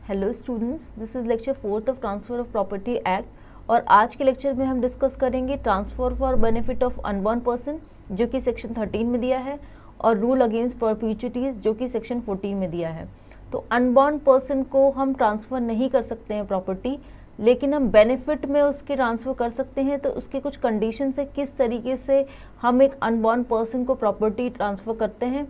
Hello students, this is lecture 4th of transfer of property act और आज के lecture में हम डिस्कस करेंगे transfer for benefit of unborn person जो कि सेक्शन 13 में दिया है और रूल अगेंस्ट परपीचुइटीज़ जो कि सेक्शन 14 में दिया है। तो अनबॉर्न पर्सन को हम ट्रांसफ़र नहीं कर सकते हैं प्रॉपर्टी, लेकिन हम बेनिफिट में उसके ट्रांसफ़र कर सकते हैं। तो उसके कुछ कंडीशन है किस तरीके से हम एक अनबॉर्न पर्सन को प्रॉपर्टी ट्रांसफ़र करते हैं।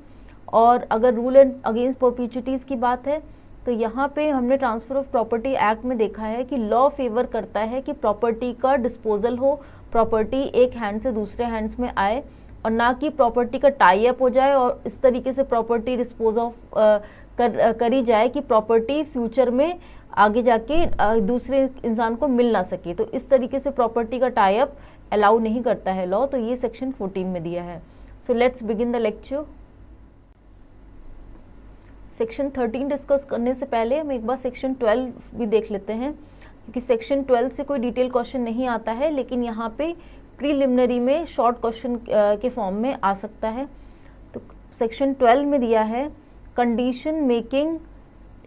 और अगर रूल एंड अगेंस्ट परपीचुइटीज़ की बात है तो यहाँ पे हमने ट्रांसफ़र ऑफ प्रॉपर्टी एक्ट में देखा है कि लॉ फेवर करता है कि प्रॉपर्टी का डिस्पोजल हो, प्रॉपर्टी एक हैंड से दूसरे हैंड्स में आए और ना कि प्रॉपर्टी का टाई अप हो जाए और इस तरीके से प्रॉपर्टी डिस्पोज ऑफ करी जाए कि प्रॉपर्टी फ्यूचर में आगे जाके दूसरे इंसान को मिल ना सके। तो इस तरीके से प्रॉपर्टी का टाई अप अलाउ नहीं करता है लॉ। तो ये सेक्शन 14 में दिया है। So let's begin the lecture. Section 13 discuss करने से पहले हम एक बार सेक्शन 12 भी देख लेते हैं, क्योंकि सेक्शन 12 से कोई डिटेल क्वेश्चन नहीं आता है, लेकिन यहाँ पे प्रीलिमिनरी में शॉर्ट क्वेश्चन के फॉर्म में आ सकता है। तो सेक्शन 12 में दिया है condition making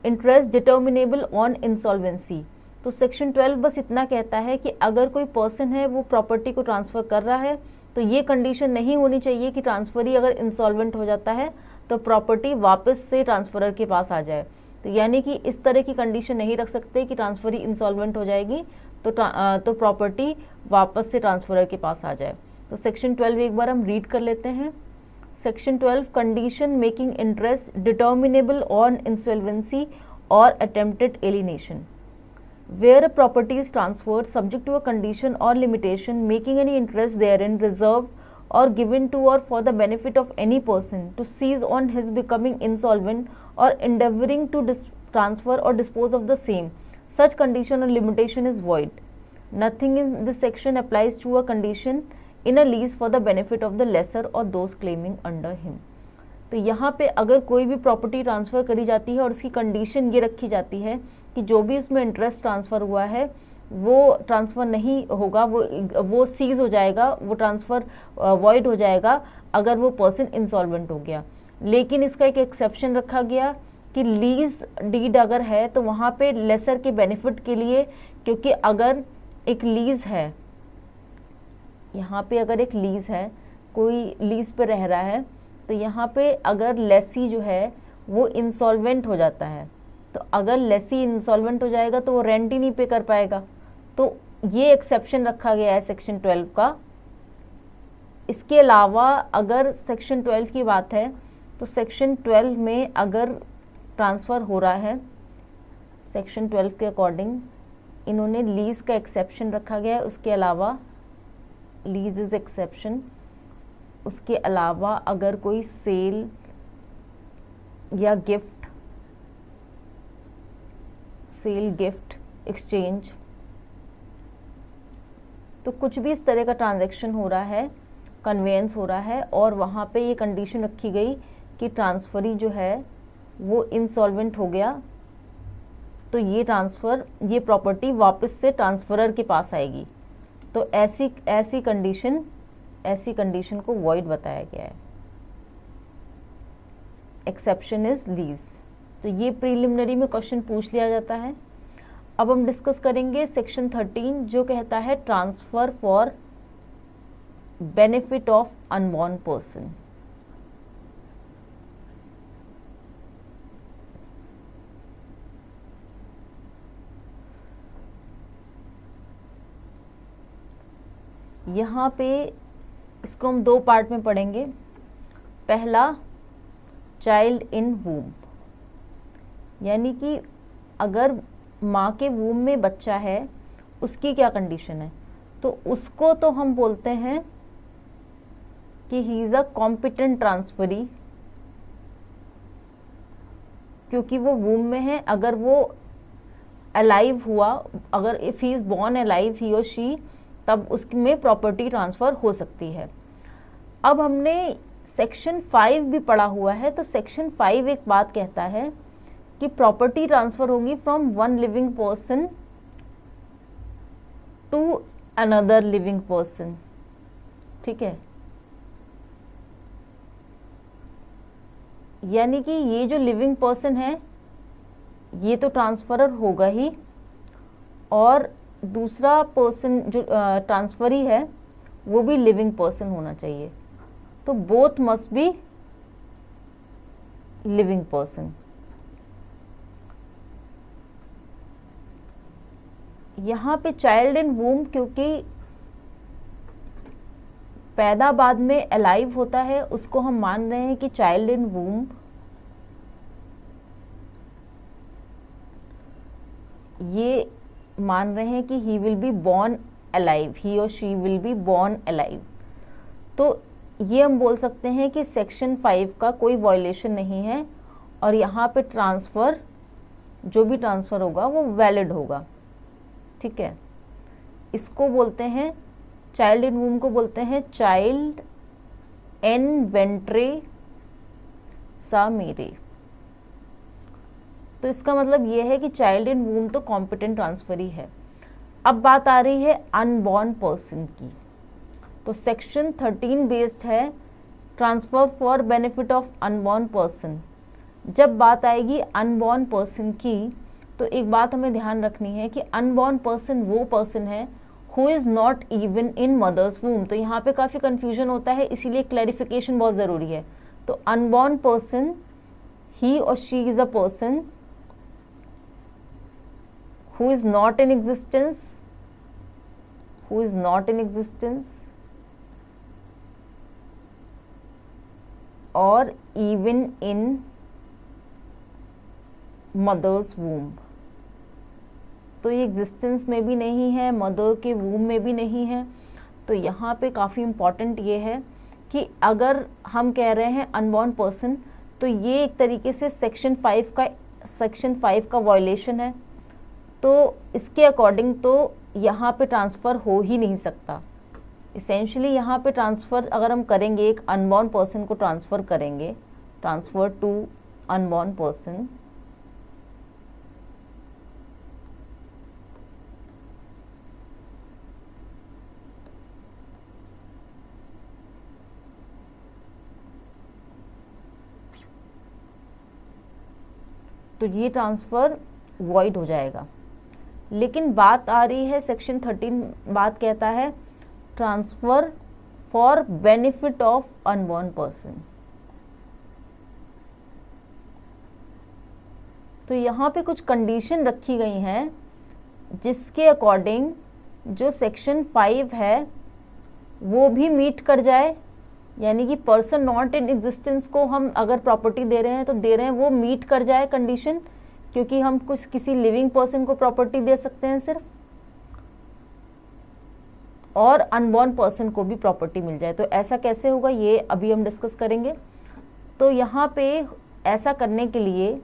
interest determinable on insolvency. तो सेक्शन 12 बस इतना कहता है कि अगर कोई पर्सन है वो प्रॉपर्टी को ट्रांसफ़र कर रहा है तो ये कंडीशन नहीं होनी चाहिए कि ट्रांसफरी अगर इंसॉल्वेंट हो जाता है तो प्रॉपर्टी वापस से ट्रांसफरर के पास आ जाए। तो यानी कि इस तरह की कंडीशन नहीं रख सकते कि ट्रांसफरी इंसॉल्वेंट हो जाएगी तो प्रॉपर्टी वापस से ट्रांसफरर के पास आ जाए। तो सेक्शन 12 एक बार हम रीड कर लेते हैं। Section 12 condition making interest determinable on insolvency और attempted alienation. Where a property is transferred subject to a condition or limitation making any interest therein reserved or given to or for the benefit of any person to seize on his becoming insolvent or endeavoring to transfer or dispose of the same, such condition or limitation is void. Nothing in this section applies to a condition in a lease for the benefit of the lessor or those claiming under him. तो यहाँ पे अगर कोई भी property transfer करी जाती है और उसकी कंडीशन ये रखी जाती है कि जो भी इसमें इंटरेस्ट ट्रांसफ़र हुआ है वो ट्रांसफ़र नहीं होगा, वो सीज़ हो जाएगा, वो ट्रांसफ़र वॉइड हो जाएगा अगर वो पर्सन इंसॉल्वेंट हो गया। लेकिन इसका एक एक्सेप्शन रखा गया कि लीज़ डीड अगर है तो वहाँ पे लेसर के बेनिफिट के लिए, क्योंकि अगर एक लीज़ है, यहाँ पे अगर एक लीज़ है, कोई लीज़ पे रह रहा है, तो यहाँ पे अगर लेसी जो है वो इंसॉल्वेंट हो जाता है, तो अगर लेसी इंसॉल्वेंट हो जाएगा तो वो रेंट ही नहीं पे कर पाएगा। तो ये एक्सेप्शन रखा गया है सेक्शन 12 का। इसके अलावा अगर सेक्शन 12 की बात है तो सेक्शन 12 में अगर ट्रांसफ़र हो रहा है, सेक्शन 12 के अकॉर्डिंग इन्होंने लीज़ का एक्सेप्शन रखा गया है। उसके अलावा लीज इज़ एक्सेप्शन। उसके अलावा अगर कोई सेल या गिफ्ट, एक्सचेंज, तो कुछ भी इस तरह का ट्रांजैक्शन हो रहा है, कन्वेंस हो रहा है और वहाँ पे ये कंडीशन रखी गई कि ट्रांसफरी जो है वो इंसॉल्वेंट हो गया, तो ये प्रॉपर्टी वापस से ट्रांसफरर के पास आएगी। तो ऐसी कंडीशन को वॉइड बताया गया है। Exception is lease. तो ये प्रीलिमिनरी में क्वेश्चन पूछ लिया जाता है। अब हम डिस्कस करेंगे सेक्शन 13 जो कहता है transfer for benefit of unborn person. यहाँ पे इसको हम दो पार्ट में पढ़ेंगे। पहला चाइल्ड इन वूम, यानी कि अगर माँ के वूम में बच्चा है उसकी क्या कंडीशन है, तो उसको तो हम बोलते हैं कि he is a competent transferee, क्योंकि वो वूम में है। अगर वो अलाइव हुआ, अगर if he is born alive he or she, तब उसमें प्रॉपर्टी ट्रांसफ़र हो सकती है। अब हमने सेक्शन 5 भी पढ़ा हुआ है, तो सेक्शन 5 एक बात कहता है कि प्रॉपर्टी ट्रांसफ़र होगी from one living person to another living person. ठीक है, यानी कि ये जो लिविंग पर्सन है ये तो ट्रांसफरर होगा ही, और दूसरा पर्सन जो ट्रांसफरी है वो भी लिविंग पर्सन होना चाहिए। तो both must be living person. यहाँ पे चाइल्ड इन वूम, क्योंकि पैदा बाद में अलाइव होता है, उसको हम मान रहे हैं कि चाइल्ड इन वूम ये मान रहे हैं कि he will be born alive, he or she will be born alive. तो ये हम बोल सकते हैं कि सेक्शन 5 का कोई वायलेशन नहीं है, और यहाँ पे ट्रांसफ़र, जो भी ट्रांसफ़र होगा वो वैलिड होगा। ठीक है, इसको बोलते हैं, चाइल्ड इन वूम को बोलते हैं चाइल्ड एन वेंट्रे सा मेरे। तो इसका मतलब ये है कि चाइल्ड इन वूम तो कॉम्पिटेंट ट्रांसफरी है। अब बात आ रही है अनबॉर्न पर्सन की। तो सेक्शन 13 बेस्ड है transfer for benefit of unborn person. जब बात आएगी अनबॉर्न पर्सन की, तो एक बात हमें ध्यान रखनी है कि अनबॉर्न पर्सन वो पर्सन है who is not even in mother's womb. तो यहाँ पे काफ़ी कन्फ्यूजन होता है, इसीलिए क्लैरिफिकेशन बहुत ज़रूरी है। तो unborn person, he or she is a person who is not in existence, who is not in existence, or even in mother's womb। तो ये एग्जिस्टेंस में भी नहीं है, मदर के वूम में भी नहीं है। तो यहाँ पे काफ़ी इम्पॉर्टेंट ये है कि अगर हम कह रहे हैं अनबॉर्न पर्सन, तो ये एक तरीके से सेक्शन 5 का वायलेशन है। तो इसके अकॉर्डिंग तो यहाँ पे ट्रांसफ़र हो ही नहीं सकता। इसेंशली यहाँ पे ट्रांसफ़र अगर हम करेंगे, एक अनबॉर्न पर्सन को ट्रांसफ़र करेंगे, ट्रांसफ़र टू अनबॉर्न पर्सन, तो ये ट्रांसफ़र वॉइड हो जाएगा। लेकिन बात आ रही है सेक्शन 13 बात कहता है transfer for benefit of unborn person. तो यहाँ पे कुछ कंडीशन रखी गई हैं जिसके अकॉर्डिंग जो सेक्शन 5 है वो भी मीट कर जाए, यानी कि पर्सन नॉट इन एग्जिस्टेंस को हम अगर प्रॉपर्टी दे रहे हैं तो दे रहे हैं वो मीट कर जाए कंडीशन, क्योंकि हम कुछ किसी लिविंग पर्सन को प्रॉपर्टी दे सकते हैं सिर्फ, और अनबॉर्न पर्सन को भी प्रॉपर्टी मिल जाए। तो ऐसा कैसे होगा ये अभी हम डिस्कस करेंगे। तो यहाँ पे ऐसा करने के लिए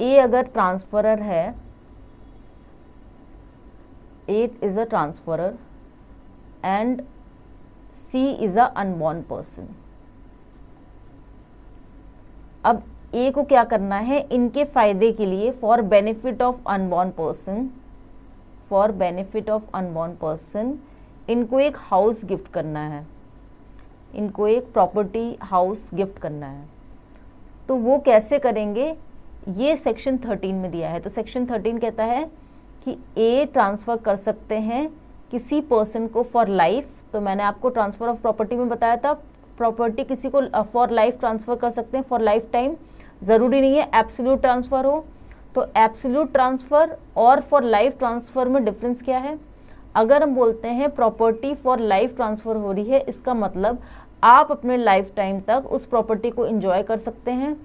ए अगर ट्रांसफरर है, A is a transferor and C is a unborn person. अब ए को क्या करना है, इनके फ़ायदे के लिए for benefit of unborn person, for benefit of unborn person इनको एक हाउस गिफ्ट करना है, इनको एक प्रॉपर्टी हाउस गिफ्ट करना है। तो वो कैसे करेंगे ये सेक्शन 13 में दिया है। तो सेक्शन 13 कहता है कि ए ट्रांसफ़र कर सकते हैं किसी पर्सन को फॉर लाइफ। तो मैंने आपको ट्रांसफ़र ऑफ प्रॉपर्टी में बताया था, प्रॉपर्टी किसी को फॉर लाइफ ट्रांसफ़र कर सकते हैं, फॉर लाइफ टाइम। ज़रूरी नहीं है एब्सोल्यूट ट्रांसफ़र हो। तो एब्सोल्यूट ट्रांसफ़र और फॉर लाइफ ट्रांसफ़र में डिफरेंस क्या है? अगर हम बोलते हैं प्रॉपर्टी फॉर लाइफ ट्रांसफ़र हो रही है, इसका मतलब आप अपने लाइफ टाइम तक उस प्रॉपर्टी को एंजॉय कर सकते हैं,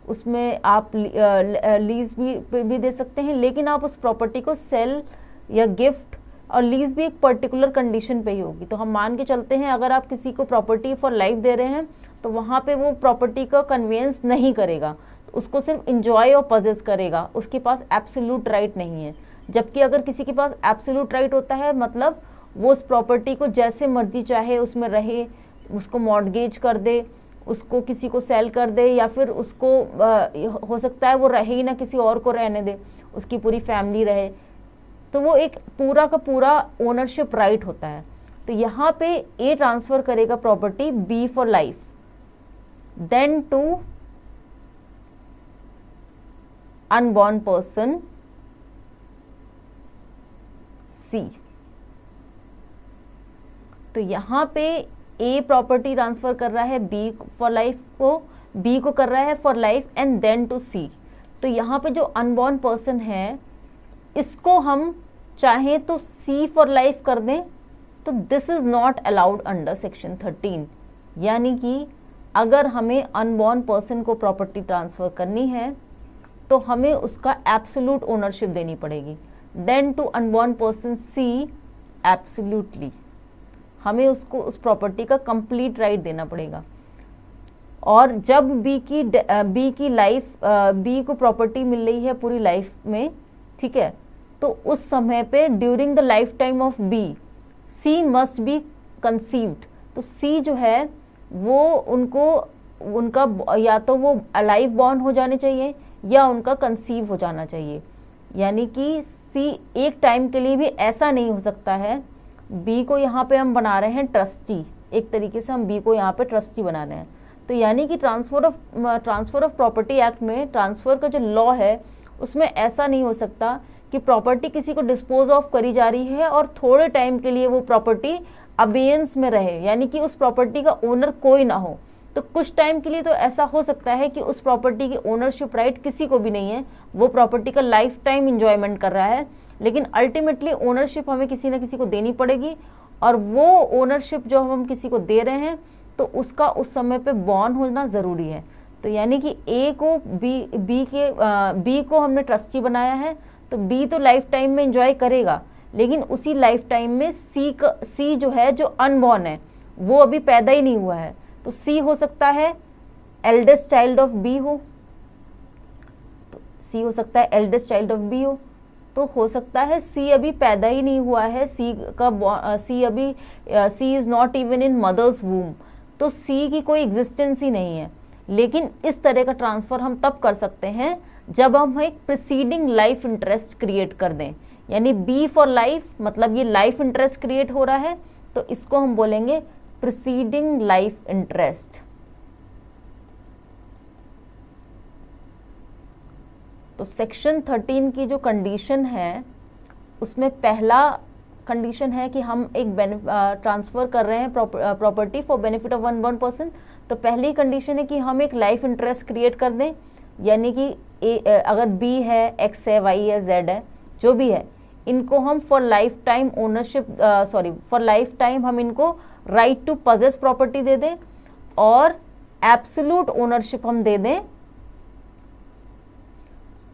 उसमें आप लीज़ भी दे सकते हैं, लेकिन आप उस प्रॉपर्टी को सेल या गिफ्ट, और लीज़ भी एक पर्टिकुलर कंडीशन पे ही होगी। तो हम मान के चलते हैं अगर आप किसी को प्रॉपर्टी फॉर लाइफ दे रहे हैं तो वहाँ पे वो प्रॉपर्टी का कन्वेंस नहीं करेगा, तो उसको सिर्फ इंजॉय और पजेस करेगा, उसके पास एब्सोल्यूट राइट नहीं है। जबकि अगर किसी के पास एब्सोल्यूट राइट होता है, मतलब वो उस प्रॉपर्टी को जैसे मर्जी चाहे उसमें रहे, उसको मॉर्टगेज कर दे, उसको किसी को सेल कर दे, या फिर उसको हो सकता है वो रहे ही ना, किसी और को रहने दे, उसकी पूरी फैमिली रहे, तो वो एक पूरा का पूरा ओनरशिप राइट होता है। तो यहाँ पे ए ट्रांसफ़र करेगा property B for life, then to unborn person C. तो यहाँ पे ए प्रॉपर्टी ट्रांसफर कर रहा है बी फॉर लाइफ को, बी को कर रहा है for life and then to C. तो यहाँ पे जो अनबॉर्न पर्सन है इसको हम चाहें तो सी फॉर लाइफ कर दें, तो this is not allowed under section 13। यानी कि अगर हमें अनबॉर्न पर्सन को प्रॉपर्टी ट्रांसफ़र करनी है तो हमें उसका एब्सोल्यूट ओनरशिप देनी पड़ेगी। Then to unborn person C absolutely हमें उसको उस प्रॉपर्टी का कंप्लीट राइट देना पड़ेगा। और जब बी की लाइफ, बी को प्रॉपर्टी मिल रही है पूरी लाइफ में, ठीक है, तो उस समय पे during the life time of B C must be conceived. तो सी जो है वो उनका या तो वो अलाइव बॉर्न हो जाने चाहिए या उनका कंसीव हो जाना चाहिए। यानी कि सी एक टाइम के लिए भी ऐसा नहीं हो सकता है। बी को यहाँ पे हम बना रहे हैं ट्रस्टी, एक तरीके से हम बी को यहाँ पे ट्रस्टी बना रहे हैं। तो यानी कि ट्रांसफ़र ऑफ प्रॉपर्टी एक्ट में ट्रांसफ़र का जो लॉ है उसमें ऐसा नहीं हो सकता कि प्रॉपर्टी किसी को डिस्पोज ऑफ करी जा रही है और थोड़े टाइम के लिए वो प्रॉपर्टी अबेयंस में रहे, यानी कि उस प्रॉपर्टी का ओनर कोई ना हो। तो कुछ टाइम के लिए तो ऐसा हो सकता है कि उस प्रॉपर्टी की ओनरशिप राइट किसी को भी नहीं है, वो प्रॉपर्टी का लाइफ टाइम इंजॉयमेंट कर रहा है, लेकिन अल्टीमेटली ओनरशिप हमें किसी ना किसी को देनी पड़ेगी। और वो ओनरशिप जो हम किसी को दे रहे हैं तो उसका उस समय पे बॉर्न होना ज़रूरी है। तो यानी कि ए को बी को हमने ट्रस्टी बनाया है, तो बी तो लाइफ टाइम में एंजॉय करेगा, लेकिन उसी लाइफ टाइम में सी जो है, जो अनबॉर्न है, वो अभी पैदा ही नहीं हुआ है। तो सी हो सकता है एल्डेस्ट चाइल्ड ऑफ बी हो, तो सी हो सकता है एल्डेस्ट चाइल्ड ऑफ बी हो, तो हो सकता है सी अभी पैदा ही नहीं हुआ है, C is not even in mother's womb, तो सी की कोई एग्जिस्टेंस ही नहीं है। लेकिन इस तरह का ट्रांसफ़र हम तब कर सकते हैं जब हम एक प्रीसीडिंग लाइफ इंटरेस्ट क्रिएट कर दें। यानी बी फॉर लाइफ, मतलब ये लाइफ इंटरेस्ट क्रिएट हो रहा है, तो इसको हम बोलेंगे प्रीसीडिंग लाइफ इंटरेस्ट। तो सेक्शन 13 की जो कंडीशन है उसमें पहला कंडीशन है कि हम एक ट्रांसफ़र कर रहे हैं property for benefit of one person. तो पहली कंडीशन है कि हम एक लाइफ इंटरेस्ट क्रिएट कर दें, यानी कि अगर बी है, एक्स है, वाई है, जेड है, जो भी है, इनको हम for life time ownership for life time हम इनको राइट टू पजेस प्रॉपर्टी दे दें और एब्सोल्यूट ओनरशिप हम दे दें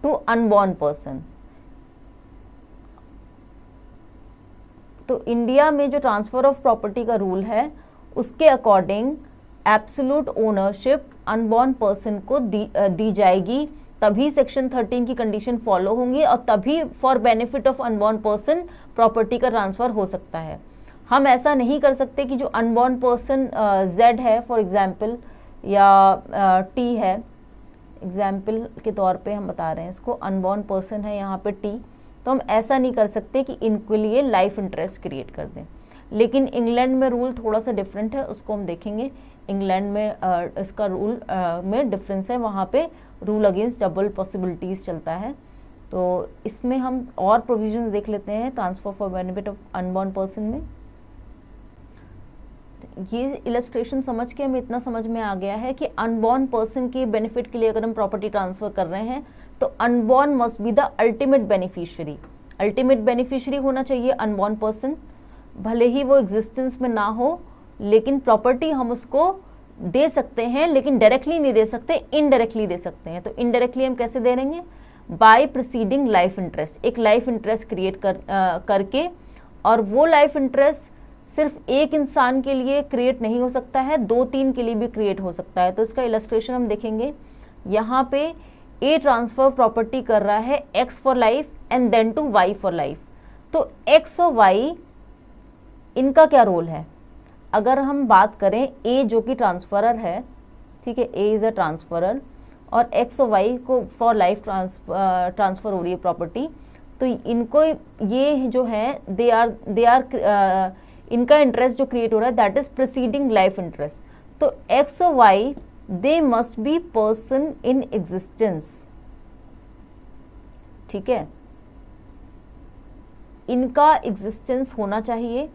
टू अनबॉर्न पर्सन। तो इंडिया में जो ट्रांसफ़र ऑफ प्रॉपर्टी का रूल है उसके according absolute ownership unborn person को दी जाएगी, तभी सेक्शन 13 की कंडीशन फॉलो होंगी और तभी for benefit of unborn person property का ट्रांसफ़र हो सकता है। हम ऐसा नहीं कर सकते कि जो अनबॉर्न पर्सन जेड है फॉर एग्जांपल, या टी है, एग्जाम्पल के तौर पे हम बता रहे हैं इसको, अनबॉर्न पर्सन है यहाँ पे टी, तो हम ऐसा नहीं कर सकते कि इनके लिए लाइफ इंटरेस्ट क्रिएट कर दें। लेकिन इंग्लैंड में रूल थोड़ा सा डिफरेंट है, उसको हम देखेंगे। इंग्लैंड में इसका रूल में डिफरेंस है, वहाँ पे रूल अगेंस्ट डबल पॉसिबिलिटीज़ चलता है। तो इसमें हम और प्रोविजंस देख लेते हैं transfer for benefit of unborn person में। ये इलस्ट्रेशन समझ के हमें इतना समझ में आ गया है कि अनबॉर्न पर्सन के बेनिफिट के लिए अगर हम प्रॉपर्टी ट्रांसफ़र कर रहे हैं तो unborn must be the ultimate beneficiary. Ultimate beneficiary होना चाहिए अनबॉर्न पर्सन, भले ही वो एग्जिस्टेंस में ना हो, लेकिन प्रॉपर्टी हम उसको दे सकते हैं, लेकिन डायरेक्टली नहीं दे सकते, इनडायरेक्टली दे सकते हैं। तो इनडायरेक्टली हम कैसे दे देंगे? बाय प्रीसीडिंग लाइफ इंटरेस्ट, एक लाइफ इंटरेस्ट क्रिएट करके, और वो लाइफ इंटरेस्ट सिर्फ एक इंसान के लिए क्रिएट नहीं हो सकता है, 2-3 के लिए भी क्रिएट हो सकता है। तो इसका इलस्ट्रेशन हम देखेंगे। यहाँ पे ए ट्रांसफ़र प्रॉपर्टी कर रहा है X for life and then to Y for life. तो एक्स और वाई इनका क्या रोल है? अगर हम बात करें ए जो कि ट्रांसफरर है, ठीक है, ए इज़ अ ट्रांसफरर, और एक्स और वाई को फॉर लाइफ ट्रांसफ़र हो रही है प्रॉपर्टी, तो इनको ये जो है दे आर इनका इंटरेस्ट जो क्रिएट हो रहा है that is preceding life interest. तो एक्स और why they must be person in existence, ठीक है, इनका एग्जिस्टेंस होना चाहिए,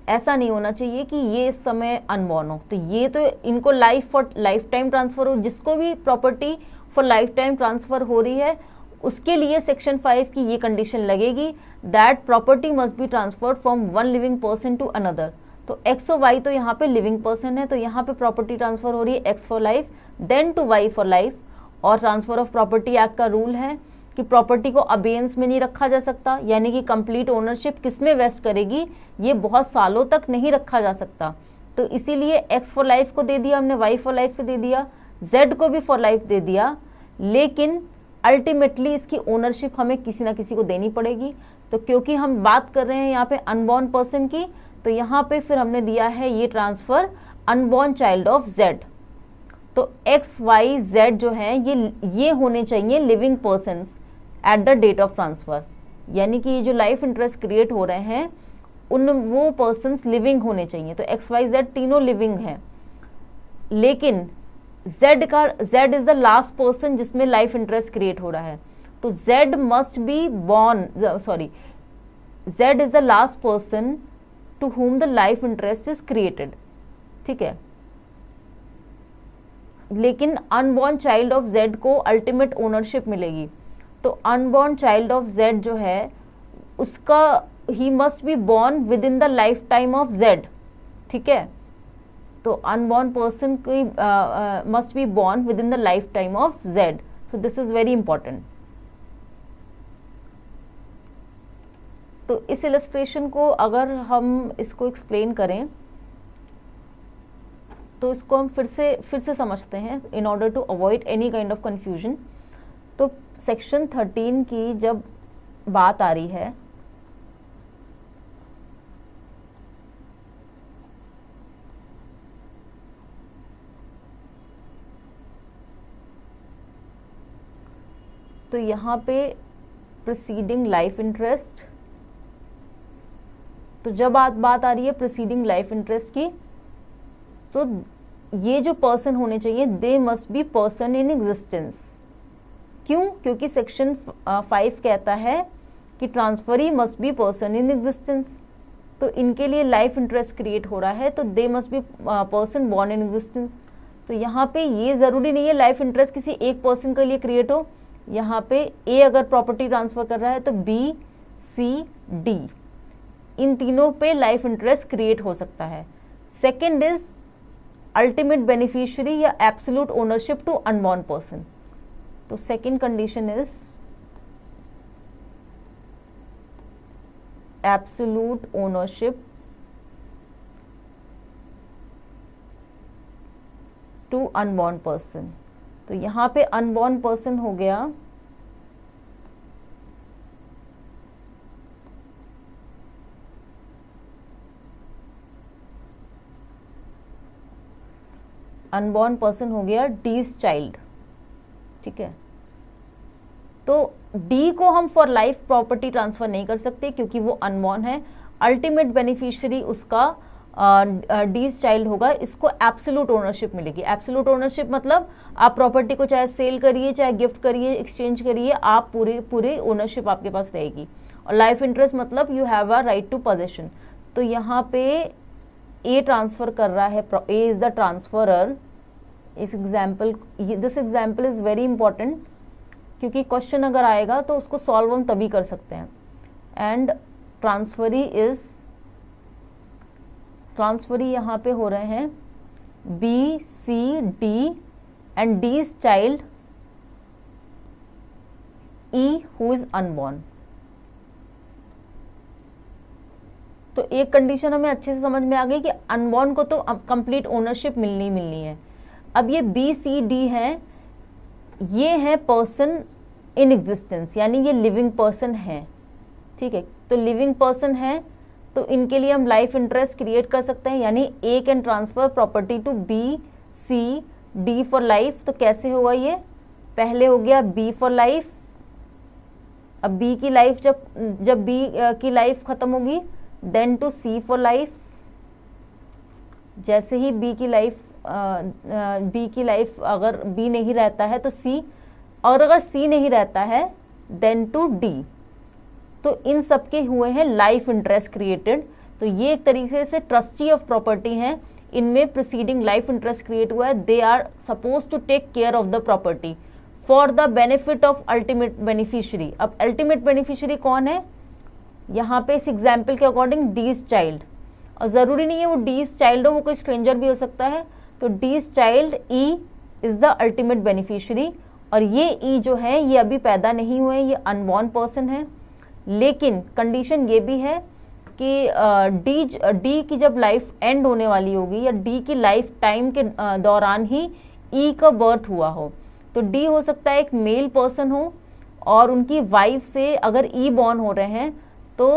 ऐसा नहीं होना चाहिए कि ये इस समय अनबॉर्न हो। तो ये तो इनको life for life time transfer हो, जिसको भी property for life time transfer हो रही है उसके लिए सेक्शन 5 की ये कंडीशन लगेगी, that property must be transferred from one living person to another. तो एक्स और वाई तो यहाँ पे लिविंग पर्सन है, तो यहाँ पे प्रॉपर्टी ट्रांसफ़र हो रही है X for life then to Y for life. और ट्रांसफ़र ऑफ प्रॉपर्टी एक्ट का रूल है कि प्रॉपर्टी को अबेंस में नहीं रखा जा सकता, यानी कि कंप्लीट ओनरशिप किस में वेस्ट करेगी, ये बहुत सालों तक नहीं रखा जा सकता। तो इसीलिए एक्स फॉर लाइफ को दे दिया हमने, वाई फॉर लाइफ को दे दिया, जेड को भी फॉर लाइफ दे दिया, लेकिन अल्टीमेटली इसकी ओनरशिप हमें किसी ना किसी को देनी पड़ेगी। तो क्योंकि हम बात कर रहे हैं यहाँ पे अनबॉर्न पर्सन की, तो यहाँ पे फिर हमने दिया है ये transfer unborn child of Z. तो एक्स वाई जेड जो है ये होने चाहिए living persons at the date of transfer, यानी कि ये जो लाइफ इंटरेस्ट क्रिएट हो रहे हैं उन वो पर्सन्स लिविंग होने चाहिए। तो एक्स वाई जेड तीनों लिविंग हैं, लेकिन Z is the last person जिसमें लाइफ इंटरेस्ट क्रिएट हो रहा है। तो Z must be born, sorry, Z is the last person to whom the life interest is created, ठीक है। लेकिन अनबॉर्न चाइल्ड ऑफ जेड को अल्टीमेट ओनरशिप मिलेगी। तो अनबॉर्न चाइल्ड ऑफ जेड जो है उसका ही must be born within the life time of Z, ठीक है। तो अनबॉर्न पर्सन की must be born within the life time of Z. So this is very important. तो इस इलस्ट्रेशन को अगर हम इसको एक्सप्लेन करें तो इसको हम फिर से समझते हैं in order to avoid any kind of confusion. तो सेक्शन 13 की जब बात आ रही है तो यहाँ पे प्रीसीडिंग लाइफ इंटरेस्ट, तो जब बात आ रही है प्रीसीडिंग लाइफ इंटरेस्ट की, तो ये जो पर्सन होने चाहिए they must be person in existence. क्यों? क्योंकि सेक्शन 5 कहता है कि transferee must be person in existence. तो इनके लिए लाइफ इंटरेस्ट क्रिएट हो रहा है, तो they must be person born in existence. तो यहाँ पे ये ज़रूरी नहीं है लाइफ इंटरेस्ट किसी एक पर्सन के लिए क्रिएट हो। यहाँ पे ए अगर प्रॉपर्टी ट्रांसफ़र कर रहा है तो बी, सी, डी, इन तीनों पे लाइफ इंटरेस्ट क्रिएट हो सकता है। सेकेंड इज अल्टीमेट बेनिफिशियरी या absolute ownership to unborn person. तो second condition is absolute ownership to unborn person. तो यहाँ पे अनबॉर्न पर्सन हो गया अनबॉर्न पर्सन हो गया डीज चाइल्ड, ठीक है। तो डी को हम फॉर लाइफ प्रॉपर्टी ट्रांसफ़र नहीं कर सकते क्योंकि वो अनबॉर्न है। अल्टीमेट बेनिफिशियरी उसका डीज चाइल्ड होगा, इसको एब्सोल्यूट ओनरशिप मिलेगी। एब्सोल्यूट ओनरशिप मतलब आप प्रॉपर्टी को चाहे सेल करिए, चाहे गिफ्ट करिए, एक्सचेंज करिए, आप पूरी ओनरशिप आपके पास रहेगी। और लाइफ इंटरेस्ट मतलब you have a right to possession. तो यहाँ पे ए ट्रांसफ़र कर रहा है, ए इज़ द ट्रांसफरर। इस example, this example is very important क्योंकि क्वेश्चन अगर आएगा तो उसको सॉल्व हम तभी कर सकते हैं। एंड ट्रांसफरी यहाँ पे हो रहे हैं B, C, D and D's child E who is unborn. तो एक कंडीशन हमें अच्छे से समझ में आ गई कि अनबॉर्न को तो कंप्लीट ओनरशिप मिलनी है। अब ये बी, सी, डी हैं, ये है पर्सन इन एग्जिस्टेंस, यानी ये लिविंग पर्सन है, ठीक है। तो लिविंग पर्सन है तो इनके लिए हम लाइफ इंटरेस्ट क्रिएट कर सकते हैं, यानी A can transfer property to B, C, D for life. तो कैसे होगा ये? पहले हो गया बी फॉर लाइफ, अब बी की लाइफ जब बी की लाइफ खत्म होगी then to C for life. जैसे ही बी की लाइफ अगर बी नहीं रहता है तो सी, और अगर सी नहीं रहता है देन टू डी। तो इन सब के हुए हैं लाइफ इंटरेस्ट क्रिएटेड। तो ये एक तरीके से ट्रस्टी ऑफ प्रॉपर्टी हैं, इनमें प्रिसीडिंग लाइफ इंटरेस्ट क्रिएट हुआ है। They are suppose to take care of the property for the benefit of ultimate beneficiary. अब अल्टीमेट बेनिफिशियरी कौन है, यहाँ पे इस एग्जाम्पल के अकॉर्डिंग डीज चाइल्ड, और ज़रूरी नहीं है वो डीज चाइल्ड हो, वो कोई स्ट्रेंजर भी हो सकता है। तो D's child E is the ultimate beneficiary, और ये ई जो है ये अभी पैदा नहीं हुए, ये अनबॉर्न पर्सन है। लेकिन कंडीशन ये भी है कि डी की जब लाइफ एंड होने वाली होगी या डी की लाइफ टाइम के दौरान ही ई का बर्थ हुआ हो। तो डी हो सकता है एक मेल पर्सन हो, और उनकी वाइफ से अगर ई बॉर्न हो रहे हैं तो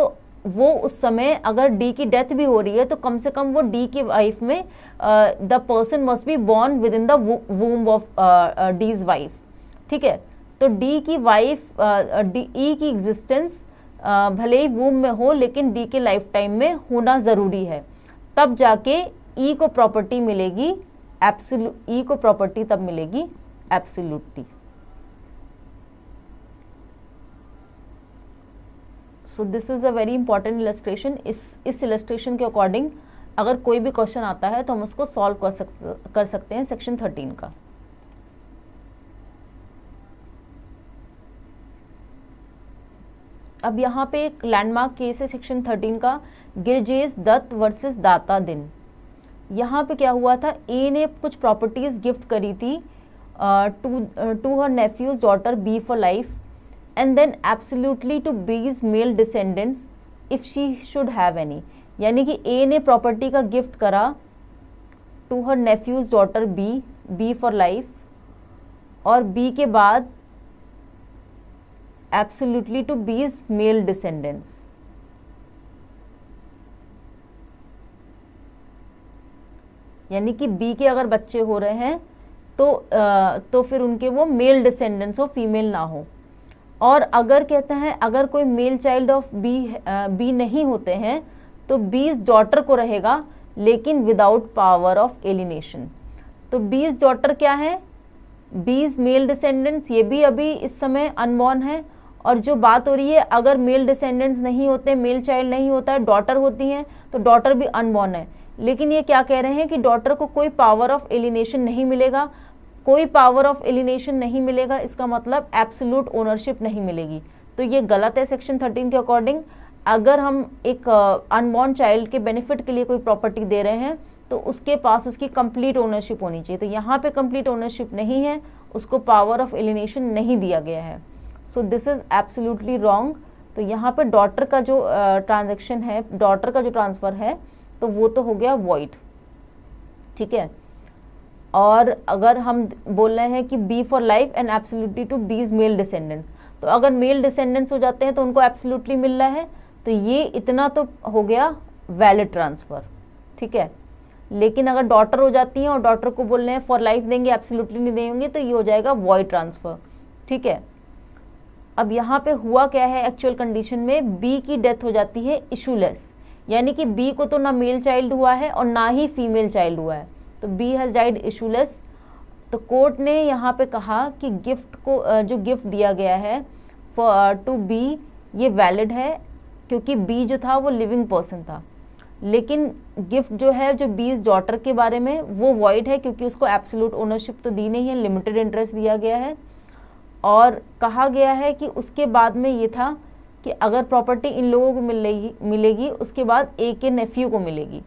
वो उस समय अगर डी की डेथ भी हो रही है तो कम से कम वो डी की वाइफ में the person must be born within the womb of D's wife. ठीक है, तो डी की वाइफ ई की एग्जिस्टेंस भले ही वूम में हो लेकिन डी के लाइफ टाइम में होना ज़रूरी है, तब जाके ई को प्रॉपर्टी मिलेगी एब्सोल्यूट, ई को प्रॉपर्टी तब मिलेगी absolutely. So this is a very important illustration. इस इलस्ट्रेशन के अकॉर्डिंग अगर कोई भी क्वेश्चन आता है तो हम उसको सॉल्व कर सकते हैं सेक्शन 13 का। अब यहाँ पे एक लैंडमार्क केस है सेक्शन 13 का, गिरजेश दत्त वर्सेस दाता दिन। यहाँ पे क्या हुआ था, ए ने कुछ प्रॉपर्टीज गिफ्ट करी थी to her nephew's daughter B for life and then absolutely to B's male descendants if she should have any. यानी कि ए ने प्रॉपर्टी का गिफ्ट करा to her nephew's daughter B for life, और B के बाद absolutely to B's male descendants. यानी कि बी के अगर बच्चे हो रहे हैं तो फिर उनके वो मेल डिसेंडेंट्स हो, फीमेल ना हो। और अगर कहते हैं अगर कोई मेल चाइल्ड ऑफ बी नहीं होते हैं तो बीज डॉटर को रहेगा, लेकिन विदाउट पावर ऑफ एलिनेशन। तो बीज डॉटर क्या है, बीज मेल डिसेंडेंट्स, ये भी अभी इस समय अनबॉर्न है। और जो बात हो रही है अगर मेल डिसेंडेंट्स नहीं होते, मेल चाइल्ड नहीं होता है, डॉटर होती हैं, तो डॉटर भी अनबॉर्न है। लेकिन ये क्या कह रहे हैं कि डॉटर को कोई पावर ऑफ एलिनेशन नहीं मिलेगा। कोई पावर ऑफ एलिनेशन नहीं मिलेगा, इसका मतलब एब्सोल्यूट ओनरशिप नहीं मिलेगी। तो ये गलत है सेक्शन 13 के अकॉर्डिंग। अगर हम एक अनबॉर्न चाइल्ड के बेनिफिट के लिए कोई प्रॉपर्टी दे रहे हैं तो उसके पास उसकी कंप्लीट ओनरशिप होनी चाहिए। तो यहाँ पे कंप्लीट ओनरशिप नहीं है, उसको पावर ऑफ एलिनेशन नहीं दिया गया है। So this is absolutely wrong. तो यहाँ पे डॉटर का जो ट्रांजेक्शन है, डॉटर का जो ट्रांसफ़र है, तो वो तो हो गया वॉइड। ठीक है, और अगर हम बोल रहे हैं कि B for life and absolutely to B's male descendants, तो अगर मेल डिसेंडेंट्स हो जाते हैं तो उनको एब्सोल्युटली मिल रहा है, तो ये इतना तो हो गया वैलिड ट्रांसफ़र। ठीक है, लेकिन अगर डॉटर हो जाती हैं और डॉटर को बोल रहे हैं फॉर लाइफ देंगे, एब्सोल्युटली नहीं देंगे, तो ये हो जाएगा वॉइड ट्रांसफ़र। ठीक है, अब यहाँ पे हुआ क्या है, एक्चुअल कंडीशन में बी की डेथ हो जाती है इशूलेस, यानी कि बी को तो ना मेल चाइल्ड हुआ है और ना ही फीमेल चाइल्ड हुआ है, तो बी हैज़ डाइड इशूलेस। तो कोर्ट ने यहाँ पे कहा कि गिफ्ट को जो गिफ्ट दिया गया है फॉर टू बी, ये वैलिड है क्योंकि बी जो था वो लिविंग पर्सन था। लेकिन गिफ्ट जो है जो बीज डॉटर के बारे में वो वॉइड है क्योंकि उसको एब्सोल्यूट ओनरशिप तो दी नहीं है, लिमिटेड इंटरेस्ट दिया गया है। और कहा गया है कि उसके बाद में ये था कि अगर प्रॉपर्टी इन लोगों को मिलेगी उसके बाद ए के नेफ्यू को मिलेगी।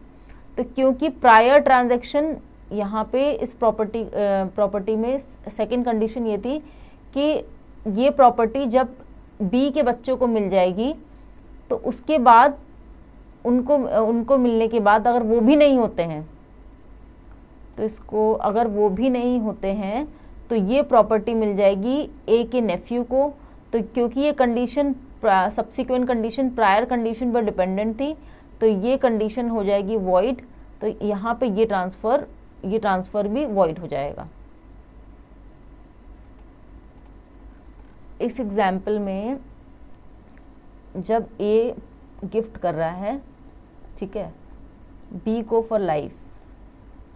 तो क्योंकि प्रायर ट्रांजैक्शन यहाँ पे इस प्रॉपर्टी में सेकंड कंडीशन ये थी कि ये प्रॉपर्टी जब बी के बच्चों को मिल जाएगी तो उसके बाद उनको मिलने के बाद अगर वो भी नहीं होते हैं, तो इसको अगर वो भी नहीं होते हैं तो ये प्रॉपर्टी मिल जाएगी ए के नेफ्यू को। तो क्योंकि ये condition subsequent condition prior condition पर डिपेंडेंट थी, तो ये कंडीशन हो जाएगी वॉइड। तो यहाँ पे ये ट्रांसफ़र भी वॉइड हो जाएगा। इस एग्जाम्पल में जब ए गिफ्ट कर रहा है, ठीक है, बी को फॉर लाइफ,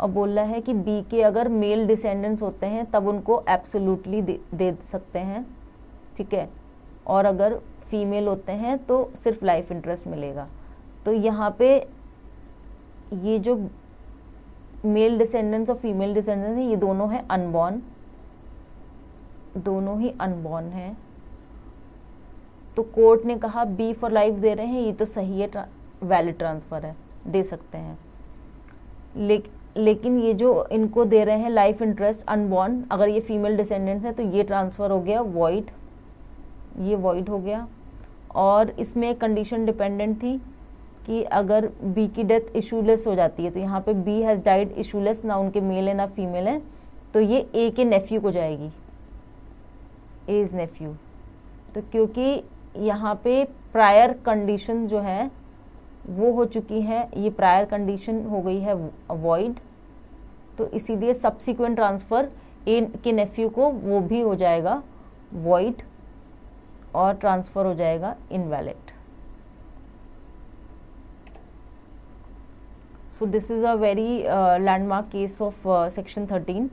और बोल रहा है कि बी के अगर मेल डिसेंडेंट्स होते हैं तब उनको एब्सोल्युटली दे सकते हैं। ठीक है, और अगर फीमेल होते हैं तो सिर्फ लाइफ इंटरेस्ट मिलेगा। तो यहाँ पे ये जो मेल डिसेंडेंट्स और फीमेल डिसेंडेंट्स हैं ये दोनों हैं अनबॉर्न, दोनों ही अनबॉर्न हैं। तो कोर्ट ने कहा बी फॉर लाइफ दे रहे हैं, ये तो सही है, वैलिड ट्रांसफ़र है, दे सकते हैं। लेकिन ये जो इनको दे रहे हैं लाइफ इंटरेस्ट अनबॉर्न, अगर ये फीमेल डिसेंडेंट्स हैं तो ये ट्रांसफ़र हो गया वॉइड, ये वॉइड हो गया। और इसमें एक कंडीशन डिपेंडेंट थी कि अगर बी की डेथ इशूलेस हो जाती है, तो यहाँ पे बी हैज़ डाइड इशूलेस, ना उनके मेल है ना फीमेल है, तो ये ए के नेफ्यू को जाएगी, ए इज़ नेफ्यू। तो क्योंकि यहाँ पे प्रायर कंडीशन जो है वो हो चुकी है, ये प्रायर कंडीशन हो गई है वॉइड, तो इसीलिए सब्सिक्वेंट ट्रांसफ़र ए के नेफ्यू को वो भी हो जाएगा वॉइड और ट्रांसफ़र हो जाएगा invalid. So this is a very landmark case of section 13।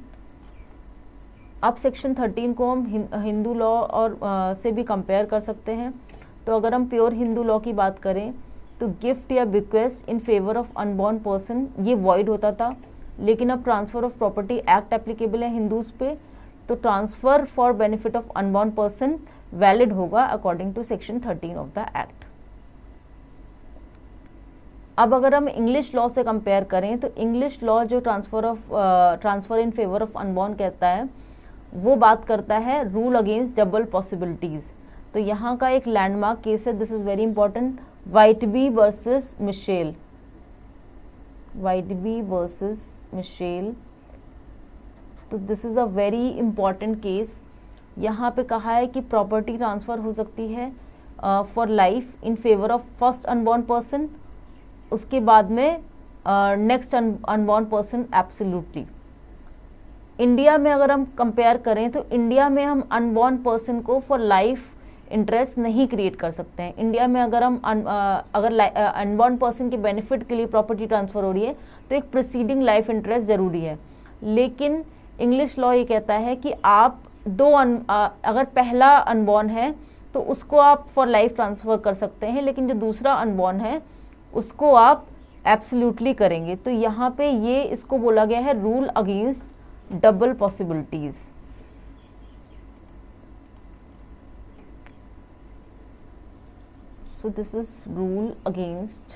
अब सेक्शन 13 को हम हिंदू लॉ और से भी कंपेयर कर सकते हैं। तो अगर हम प्योर हिंदू लॉ की बात करें तो गिफ्ट या bequest in favour of unborn person ये वॉइड होता था, लेकिन अब transfer of property act applicable है हिंदूज़ पे, तो transfer for benefit of unborn person valid होगा according to section 13 of the act. अब अगर हम इंग्लिश लॉ से कंपेयर करें तो इंग्लिश लॉ जो transfer in favour of unborn कहता है वो बात करता है रूल अगेंस्ट डबल पॉसिबिलिटीज़। तो यहाँ का एक लैंडमार्क केस है, this is very important, Whitby versus Mitchell, Whitby versus Mitchell. तो this is a very important case. यहाँ पे कहा है कि प्रॉपर्टी ट्रांसफ़र हो सकती है for life in favour of first unborn person, उसके बाद में next unborn person absolutely. India में अगर हम कंपेयर करें तो इंडिया में हम अनबॉर्न पर्सन को फॉर लाइफ इंटरेस्ट नहीं क्रिएट कर सकते हैं। इंडिया में अगर हम अनबॉर्न पर्सन के बेनिफिट के लिए प्रॉपर्टी ट्रांसफ़र हो रही है तो एक प्रीसीडिंग लाइफ इंटरेस्ट ज़रूरी है। लेकिन इंग्लिश लॉ ये कहता है कि आप अगर पहला अनबॉर्न है तो उसको आप फॉर लाइफ ट्रांसफ़र कर सकते हैं, लेकिन जो दूसरा अनबॉर्न है उसको आप एब्सोल्युटली करेंगे। तो यहाँ पे ये इसको बोला गया है rule against double possibilities. So this is rule against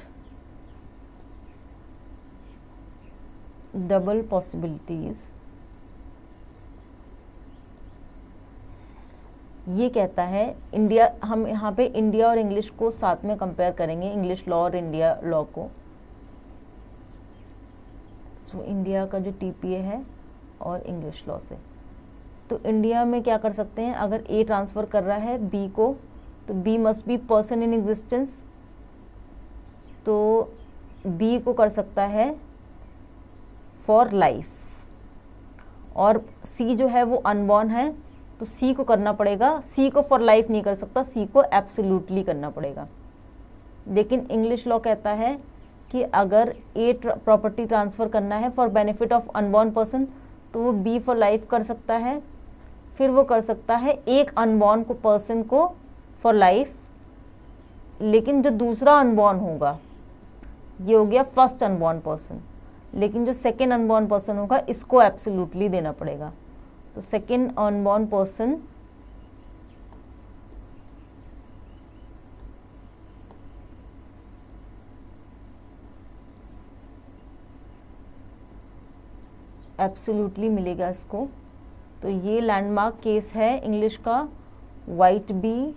double possibilities। ये कहता है इंडिया, हम यहाँ पे इंडिया और इंग्लिश को साथ में कंपेयर करेंगे, इंग्लिश लॉ और इंडिया लॉ को। तो इंडिया का जो टीपीए है और इंग्लिश लॉ से, तो इंडिया में क्या कर सकते हैं, अगर ए ट्रांसफ़र कर रहा है बी को तो B must be person in existence, तो बी को कर सकता है फॉर लाइफ, और सी जो है वो अनबॉर्न है तो सी को करना पड़ेगा, सी को फॉर लाइफ नहीं कर सकता, सी को एब्सोल्युटली करना पड़ेगा। लेकिन इंग्लिश लॉ कहता है कि अगर ए प्रॉपर्टी ट्रांसफ़र करना है for benefit of unborn person तो वो बी फॉर लाइफ कर सकता है, फिर वो कर सकता है एक अनबॉर्न को पर्सन को फॉर लाइफ, लेकिन जो दूसरा अनबॉर्न होगा ये हो गया फर्स्ट अनबॉर्न पर्सन, लेकिन जो सेकेंड अनबॉर्न पर्सन होगा इसको एब्सोल्युटली देना पड़ेगा। तो सेकेंड अनबॉर्न पर्सन एब्सोल्युटली मिलेगा इसको। तो ये लैंडमार्क केस है इंग्लिश का, व्हाइटबी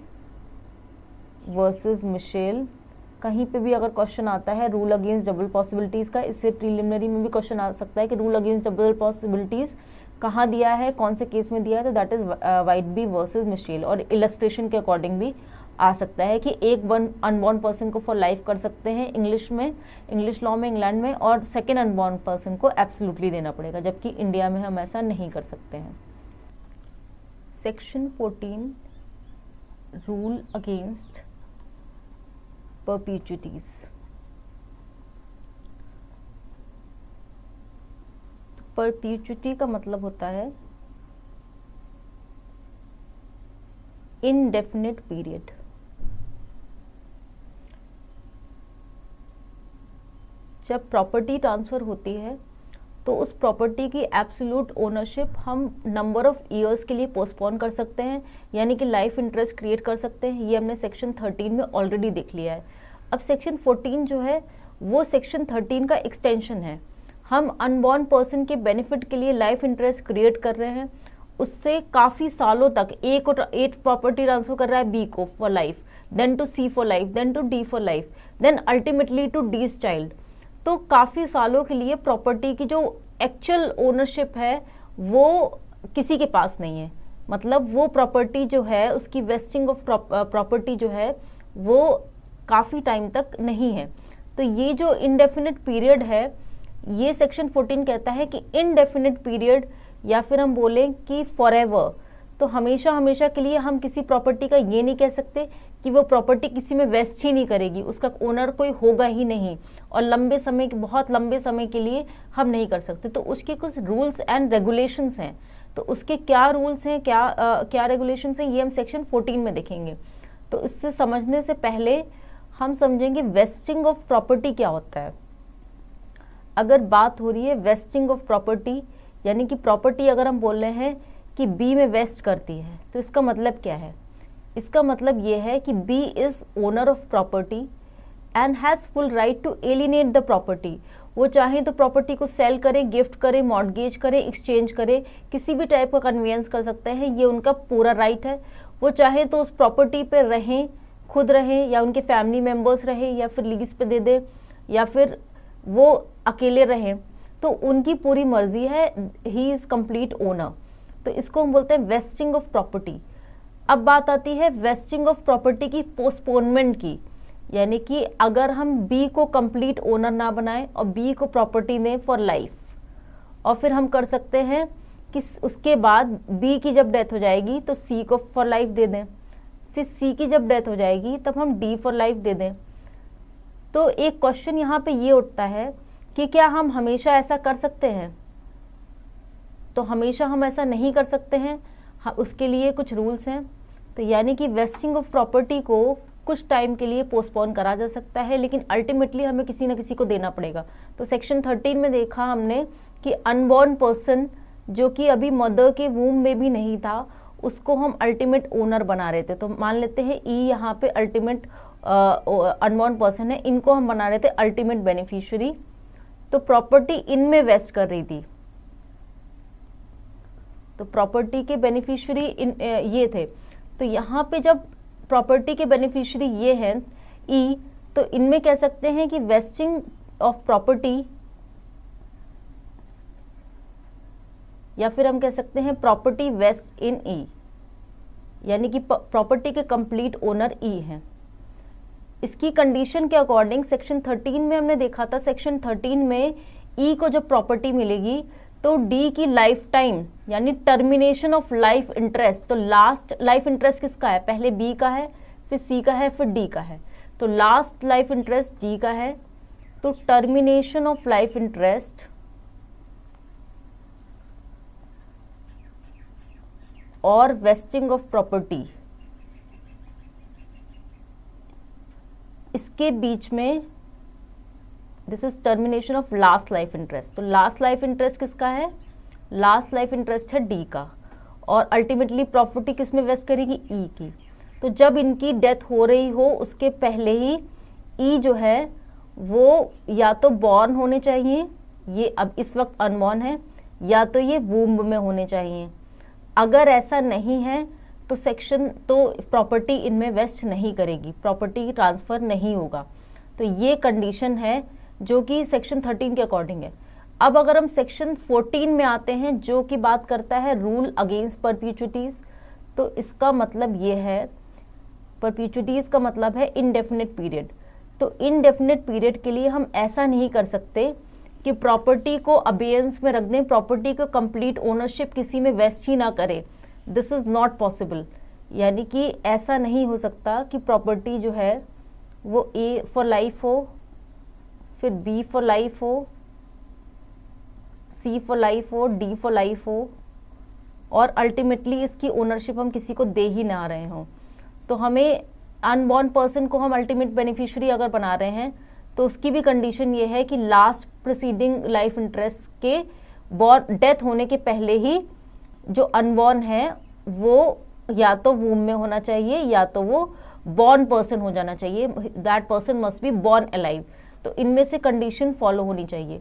वर्सेस मिशेल। कहीं पे भी अगर क्वेश्चन आता है रूल अगेंस्ट डबल पॉसिबिलिटीज़ का, इससे प्रीलिमिनरी में भी क्वेश्चन आ सकता है कि रूल अगेंस्ट डबल पॉसिबिलिटीज़ कहाँ दिया है, कौन से केस में दिया है, तो दैट इज़ व्हाइटबी वर्सेस मिशेल। और इलस्ट्रेशन के अकॉर्डिंग भी आ सकता है कि एक अनबॉर्न पर्सन को फॉर लाइफ कर सकते हैं इंग्लिश में, इंग्लिश लॉ में इंग्लैंड में, और सेकेंड अनबॉर्न पर्सन को एब्सोल्युटली देना पड़ेगा, जबकि इंडिया में हम ऐसा नहीं कर सकते हैं। Section 14 rule against perpetuities. Perpetuity का मतलब होता है इनडेफिनिट पीरियड। जब प्रॉपर्टी ट्रांसफ़र होती है तो उस प्रॉपर्टी की एब्सोल्यूट ओनरशिप हम नंबर ऑफ ईयर्स के लिए पोस्टपोन कर सकते हैं, यानी कि लाइफ इंटरेस्ट क्रिएट कर सकते हैं। ये हमने सेक्शन 13 में ऑलरेडी देख लिया है। अब सेक्शन 14 जो है वो सेक्शन 13 का एक्सटेंशन है। हम अनबॉर्न पर्सन के बेनिफिट के लिए लाइफ इंटरेस्ट क्रिएट कर रहे हैं, उससे काफ़ी सालों तक एक प्रॉपर्टी ट्रांसफर कर रहा है बी को for life, then to C for life, then to D for life, then ultimately to D's child. तो काफ़ी सालों के लिए प्रॉपर्टी की जो एक्चुअल ओनरशिप है वो किसी के पास नहीं है, मतलब वो प्रॉपर्टी जो है उसकी वेस्टिंग ऑफ प्रॉपर्टी जो है वो काफ़ी टाइम तक नहीं है। तो ये जो इनडेफिनिट पीरियड है, ये सेक्शन 14 कहता है कि इनडेफिनिट पीरियड, या फिर हम बोलें कि फॉरएवर, तो हमेशा हमेशा के लिए हम किसी प्रॉपर्टी का ये नहीं कह सकते कि वो प्रॉपर्टी किसी में वेस्ट ही नहीं करेगी, उसका ओनर कोई होगा ही नहीं, और लंबे समय के, बहुत लंबे समय के लिए हम नहीं कर सकते। तो उसके कुछ रूल्स एंड रेगुलेशंस हैं। तो उसके क्या रूल्स हैं, क्या रेगुलेशंस हैं, ये हम सेक्शन 14 में देखेंगे। तो इससे समझने से पहले हम समझेंगे वेस्टिंग ऑफ प्रॉपर्टी क्या होता है। अगर बात हो रही है वेस्टिंग ऑफ प्रॉपर्टी, यानी कि प्रॉपर्टी अगर हम बोल रहे हैं कि बी में वेस्ट करती है, तो इसका मतलब क्या है? इसका मतलब ये है कि B is owner of property and has full right to alienate the property. वो चाहे तो प्रॉपर्टी को सेल करे, गिफ्ट करे, मॉर्गेज करे, एक्सचेंज करे, किसी भी टाइप का कन्वीनियंस कर सकते हैं, ये उनका पूरा राइट है। वो चाहे तो उस प्रॉपर्टी पे रहें, खुद रहें, या उनके फैमिली मेम्बर्स रहें, या फिर लीज पे दे दे, या फिर वो अकेले रहें, तो उनकी पूरी मर्जी है। He is complete owner. तो इसको हम बोलते हैं वेस्टिंग ऑफ प्रॉपर्टी। अब बात आती है वेस्टिंग ऑफ प्रॉपर्टी की पोस्टपोनमेंट की, यानी कि अगर हम बी को कंप्लीट ओनर ना बनाएं और बी को प्रॉपर्टी दें फॉर लाइफ, और फिर हम कर सकते हैं कि उसके बाद बी की जब डेथ हो जाएगी तो सी को फॉर लाइफ दे दें, फिर सी की जब डेथ हो जाएगी तब हम डी फॉर लाइफ दे दें। तो एक क्वेश्चन यहाँ पे ये उठता है कि क्या हम हमेशा ऐसा कर सकते हैं? तो हमेशा हम ऐसा नहीं कर सकते हैं, उसके लिए कुछ रूल्स हैं। तो यानी कि वेस्टिंग ऑफ प्रॉपर्टी को कुछ टाइम के लिए पोस्टपोन करा जा सकता है, लेकिन अल्टीमेटली हमें किसी न किसी को देना पड़ेगा। तो सेक्शन 13 में देखा हमने कि अनबॉर्न पर्सन जो कि अभी मदर के वूम में भी नहीं था, उसको हम अल्टीमेट ओनर बना रहे थे। तो मान लेते हैं ई यहाँ पे अल्टीमेट अनबॉर्न पर्सन है, इनको हम बना रहे थे अल्टीमेट बेनिफिशियरी। तो प्रॉपर्टी इनमें वेस्ट कर रही थी, तो प्रॉपर्टी के बेनिफिशियरी ये थे। तो यहाँ पे जब प्रॉपर्टी के बेनिफिशियरी ये हैं ई, तो इनमें कह सकते हैं कि वेस्टिंग ऑफ प्रॉपर्टी, या फिर हम कह सकते हैं प्रॉपर्टी वेस्ट इन ई, यानी कि प्रॉपर्टी के कंप्लीट ओनर ई हैं। इसकी कंडीशन के अकॉर्डिंग सेक्शन 13 में हमने देखा था, सेक्शन 13 में ई को जब प्रॉपर्टी मिलेगी तो डी की लाइफ टाइम, यानी टर्मिनेशन ऑफ लाइफ इंटरेस्ट, तो लास्ट लाइफ इंटरेस्ट किसका है? पहले बी का है, फिर सी का है, फिर डी का है, तो लास्ट लाइफ इंटरेस्ट डी का है। तो टर्मिनेशन ऑफ लाइफ इंटरेस्ट और वेस्टिंग ऑफ प्रॉपर्टी, इसके बीच में this is termination of last life interest. तो लास्ट लाइफ इंटरेस्ट किसका है? लास्ट लाइफ इंटरेस्ट है डी का, और अल्टीमेटली प्रॉपर्टी किस में वेस्ट करेगी? ई की। तो जब इनकी डेथ हो रही हो उसके पहले ही ई जो है वो या तो बॉर्न होने चाहिए, ये अब इस वक्त अनबॉर्न है, या तो ये वूम्ब में होने चाहिए। अगर ऐसा नहीं है तो प्रॉपर्टी इनमें वेस्ट नहीं करेगी, प्रॉपर्टी ट्रांसफ़र नहीं होगा। तो ये कंडीशन है जो कि सेक्शन 13 के अकॉर्डिंग है। अब अगर हम सेक्शन 14 में आते हैं जो कि बात करता है रूल अगेंस्ट परपीचुइटीज़, तो इसका मतलब ये है, परपीचुइटीज़ का मतलब है इनडेफिनिट पीरियड। तो इनडेफिनिट पीरियड के लिए हम ऐसा नहीं कर सकते कि प्रॉपर्टी को अबेयंस में रख दें, प्रॉपर्टी को कंप्लीट ओनरशिप किसी में वेस्ट ही ना करें। दिस इज़ नॉट पॉसिबल, यानी कि ऐसा नहीं हो सकता कि प्रॉपर्टी जो है वो ए फॉर लाइफ हो, फिर बी फॉर लाइफ हो, सी फॉर लाइफ हो, डी फॉर लाइफ हो, और अल्टीमेटली इसकी ओनरशिप हम किसी को दे ही ना रहे हों। तो हमें अनबॉर्न पर्सन को हम अल्टीमेट बेनिफिशियरी अगर बना रहे हैं तो उसकी भी कंडीशन ये है कि लास्ट प्रीसीडिंग लाइफ इंटरेस्ट के डेथ होने के पहले ही जो अनबॉर्न है वो या तो वूम में होना चाहिए या तो वो बॉर्न पर्सन हो जाना चाहिए, that person must be born alive. तो इनमें से कंडीशन फॉलो होनी चाहिए।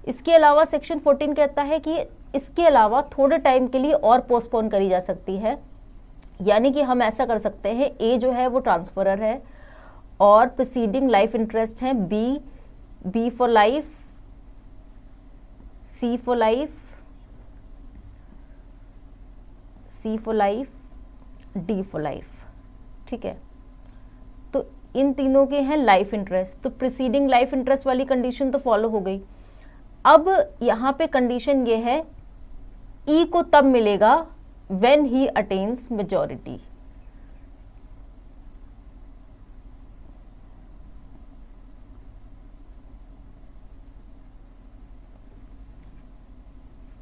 इसके अलावा सेक्शन 14 कहता है कि इसके अलावा थोड़े टाइम के लिए और पोस्टपोन करी जा सकती है, यानी कि हम ऐसा कर सकते हैं, ए जो है वो ट्रांसफरर है और प्रीसीडिंग लाइफ इंटरेस्ट है B for life, C for life, C for life, D for life, ठीक है। तो इन तीनों के हैं लाइफ इंटरेस्ट, तो प्रीसीडिंग लाइफ इंटरेस्ट वाली कंडीशन तो फॉलो हो गई। अब यहाँ पे कंडीशन ये है ई को तब मिलेगा व्हेन ही अटेन्स मेजॉरिटी।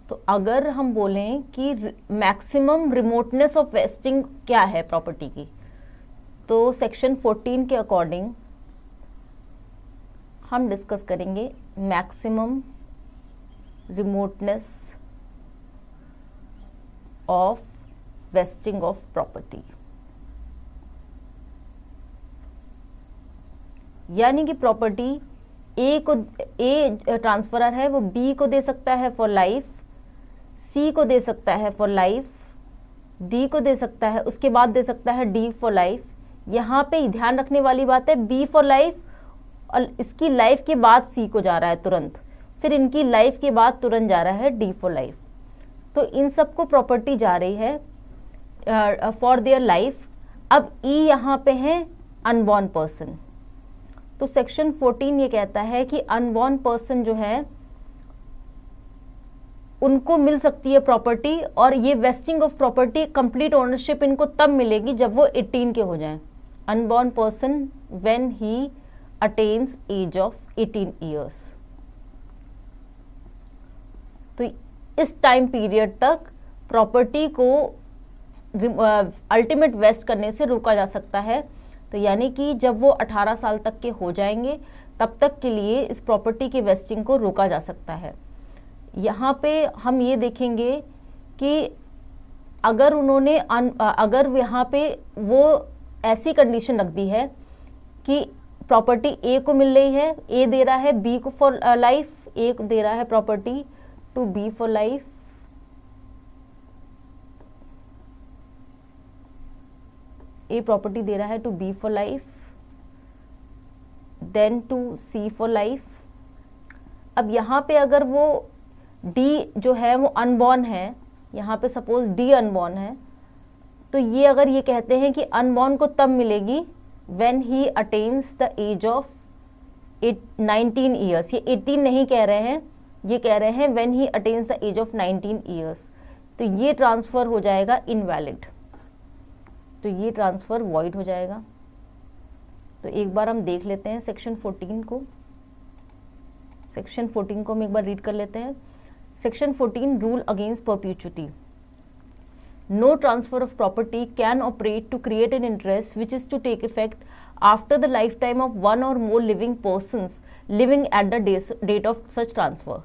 तो अगर हम बोलें कि मैक्सिमम रिमोटनेस ऑफ वेस्टिंग क्या है प्रॉपर्टी की, तो सेक्शन 14 के अकॉर्डिंग हम डिस्कस करेंगे maximum remoteness of wasting of property, यानी कि प्रॉपर्टी ए ट्रांसफरर है वो बी को दे सकता है फॉर लाइफ, सी को दे सकता है फॉर लाइफ, डी को दे सकता है, उसके बाद दे सकता है डी फॉर लाइफ। यहाँ पे ध्यान रखने वाली बात है बी फॉर लाइफ और इसकी लाइफ के बाद सी को जा रहा है तुरंत, फिर इनकी लाइफ के बाद तुरंत जा रहा है डी फॉर लाइफ। तो इन सबको प्रॉपर्टी जा रही है फॉर देयर लाइफ। अब ई यहाँ पे है अनबॉर्न पर्सन, तो सेक्शन 14 ये कहता है कि अनबॉर्न पर्सन जो है उनको मिल सकती है प्रॉपर्टी, और ये vesting of property complete ownership इनको तब मिलेगी जब वो 18 के हो जाएं। Unborn person when he attains age of 18 years. तो इस टाइम पीरियड तक प्रॉपर्टी को अल्टीमेट वेस्ट करने से रोका जा सकता है। तो यानी कि जब वो 18 साल तक के हो जाएंगे तब तक के लिए इस प्रॉपर्टी की वेस्टिंग को रोका जा सकता है। यहाँ पे हम ये देखेंगे कि अगर उन्होंने अगर यहाँ पे वो ऐसी कंडीशन रख दी है कि प्रॉपर्टी ए को मिल रही है, ए दे रहा है बी को फॉर लाइफ, ए को दे रहा है property to B for life, A property दे रहा है to B for life, then to C for life. अब यहाँ पे अगर वो डी जो है वो अनबॉर्न है, यहाँ पे सपोज डी अनबॉर्न है, तो ये अगर ये कहते हैं कि अनबॉर्न को तब मिलेगी when he attains the age of 19 years. ये 18 नहीं कह रहे हैं, ये कह रहे हैं when he attains the age of 19 years. तो ये ट्रांसफ़र हो जाएगा इनवैलिड, तो ये ट्रांसफ़र वॉइड हो जाएगा। तो एक बार हम देख लेते हैं सेक्शन 14 को। सेक्शन 14 को हम एक बार रीड कर लेते हैं। Section 14 rule against perpetuity. No transfer of property can operate to create an interest which is to take effect after the lifetime of one or more living persons living at the date of such transfer।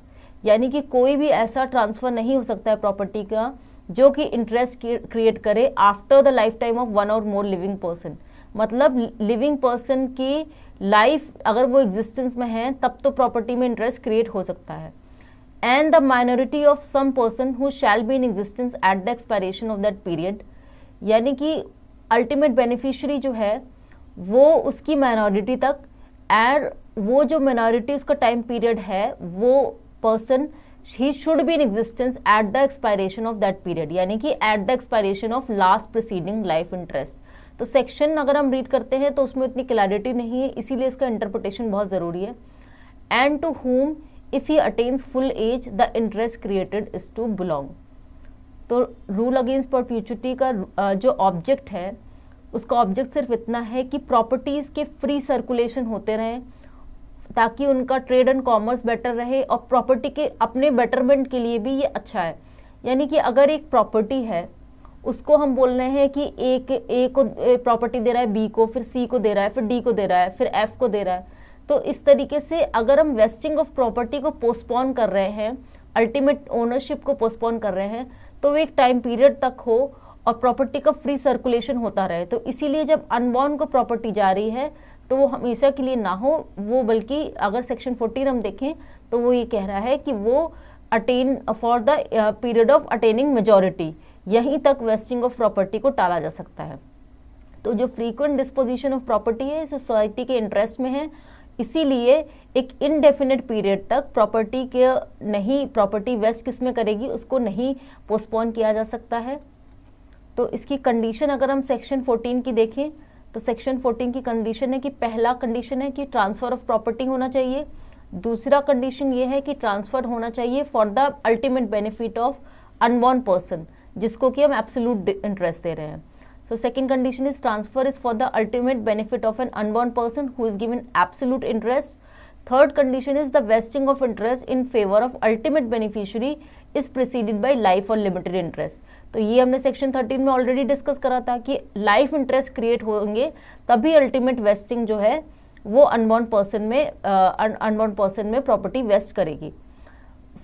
यानी कि कोई भी ऐसा transfer नहीं हो सकता है property का जो कि इंटरेस्ट क्रिएट करे after the life time of one और मोर लिविंग पर्सन। मतलब लिविंग पर्सन की लाइफ अगर वो एग्जिस्टेंस में है तब तो प्रॉपर्टी में इंटरेस्ट क्रिएट हो सकता है। And the minority of some person who shall be in existence at the expiration of that period, यानी कि अल्टीमेट बेनिफिशियरी जो है वो उसकी माइनॉरिटी तक, एंड वो जो माइनॉरिटी उसका टाइम पीरियड है वो person he should be in existence at the expiration of that period, यानी कि at the expiration of last preceding life interest. तो सेक्शन अगर हम रीड करते हैं तो उसमें इतनी क्लैरिटी नहीं है, इसीलिए इसका इंटरप्रिटेशन बहुत ज़रूरी है। And to whom if he attains full age the interest created is to belong। तो रूल अगेंस्ट परपेचुइटी का जो ऑब्जेक्ट है उसका ऑब्जेक्ट सिर्फ इतना है कि प्रॉपर्टीज़ के फ्री सर्कुलेशन होते रहें ताकि उनका ट्रेड एंड कॉमर्स बेटर रहे, और प्रॉपर्टी के अपने बेटरमेंट के लिए भी ये अच्छा है। यानी कि अगर एक प्रॉपर्टी है उसको हम बोल रहे हैं कि ए को प्रॉपर्टी दे रहा है बी को, फिर सी को दे रहा है, फिर डी को दे रहा है, फिर एफ को दे रहा है। तो इस तरीके से अगर हम वेस्टिंग ऑफ प्रॉपर्टी को पोस्टपोन कर रहे हैं, अल्टीमेट ओनरशिप को पोस्टपोन कर रहे हैं, तो वो एक टाइम पीरियड तक हो और प्रॉपर्टी का फ्री सर्कुलेशन होता रहे। तो इसीलिए जब अनबॉर्न को प्रॉपर्टी जा रही है तो वो हमेशा के लिए ना हो, वो बल्कि अगर सेक्शन 14 हम देखें तो वो ये कह रहा है कि वो attain for the period of attaining majority, यहीं तक वेस्टिंग ऑफ प्रॉपर्टी को टाला जा सकता है। तो जो फ्रीक्वेंट डिस्पोजिशन ऑफ प्रॉपर्टी है सोसाइटी के इंटरेस्ट में है, इसीलिए एक इनडेफिनेट पीरियड तक प्रॉपर्टी वेस्ट किस में करेगी, उसको नहीं पोस्टपोन किया जा सकता है। तो इसकी कंडीशन अगर हम सेक्शन 14 की देखें तो सेक्शन 14 की कंडीशन है कि पहला कंडीशन है कि ट्रांसफर ऑफ प्रॉपर्टी होना चाहिए, दूसरा कंडीशन ये है कि ट्रांसफर होना चाहिए for the ultimate benefit of unborn person, जिसको कि हम एब्सोल्यूट इंटरेस्ट दे रहे हैं। So second condition is transfer is for the ultimate benefit of an unborn person who is given absolute interest. Third condition is the vesting of interest in favor of ultimate beneficiary is preceded by life or limited interest. तो ये हमने section 13 में already discuss करा था कि life interest create होंगे तभी ultimate wasting जो है वो अनबॉर्न पर्सन में प्रॉपर्टी वेस्ट करेगी।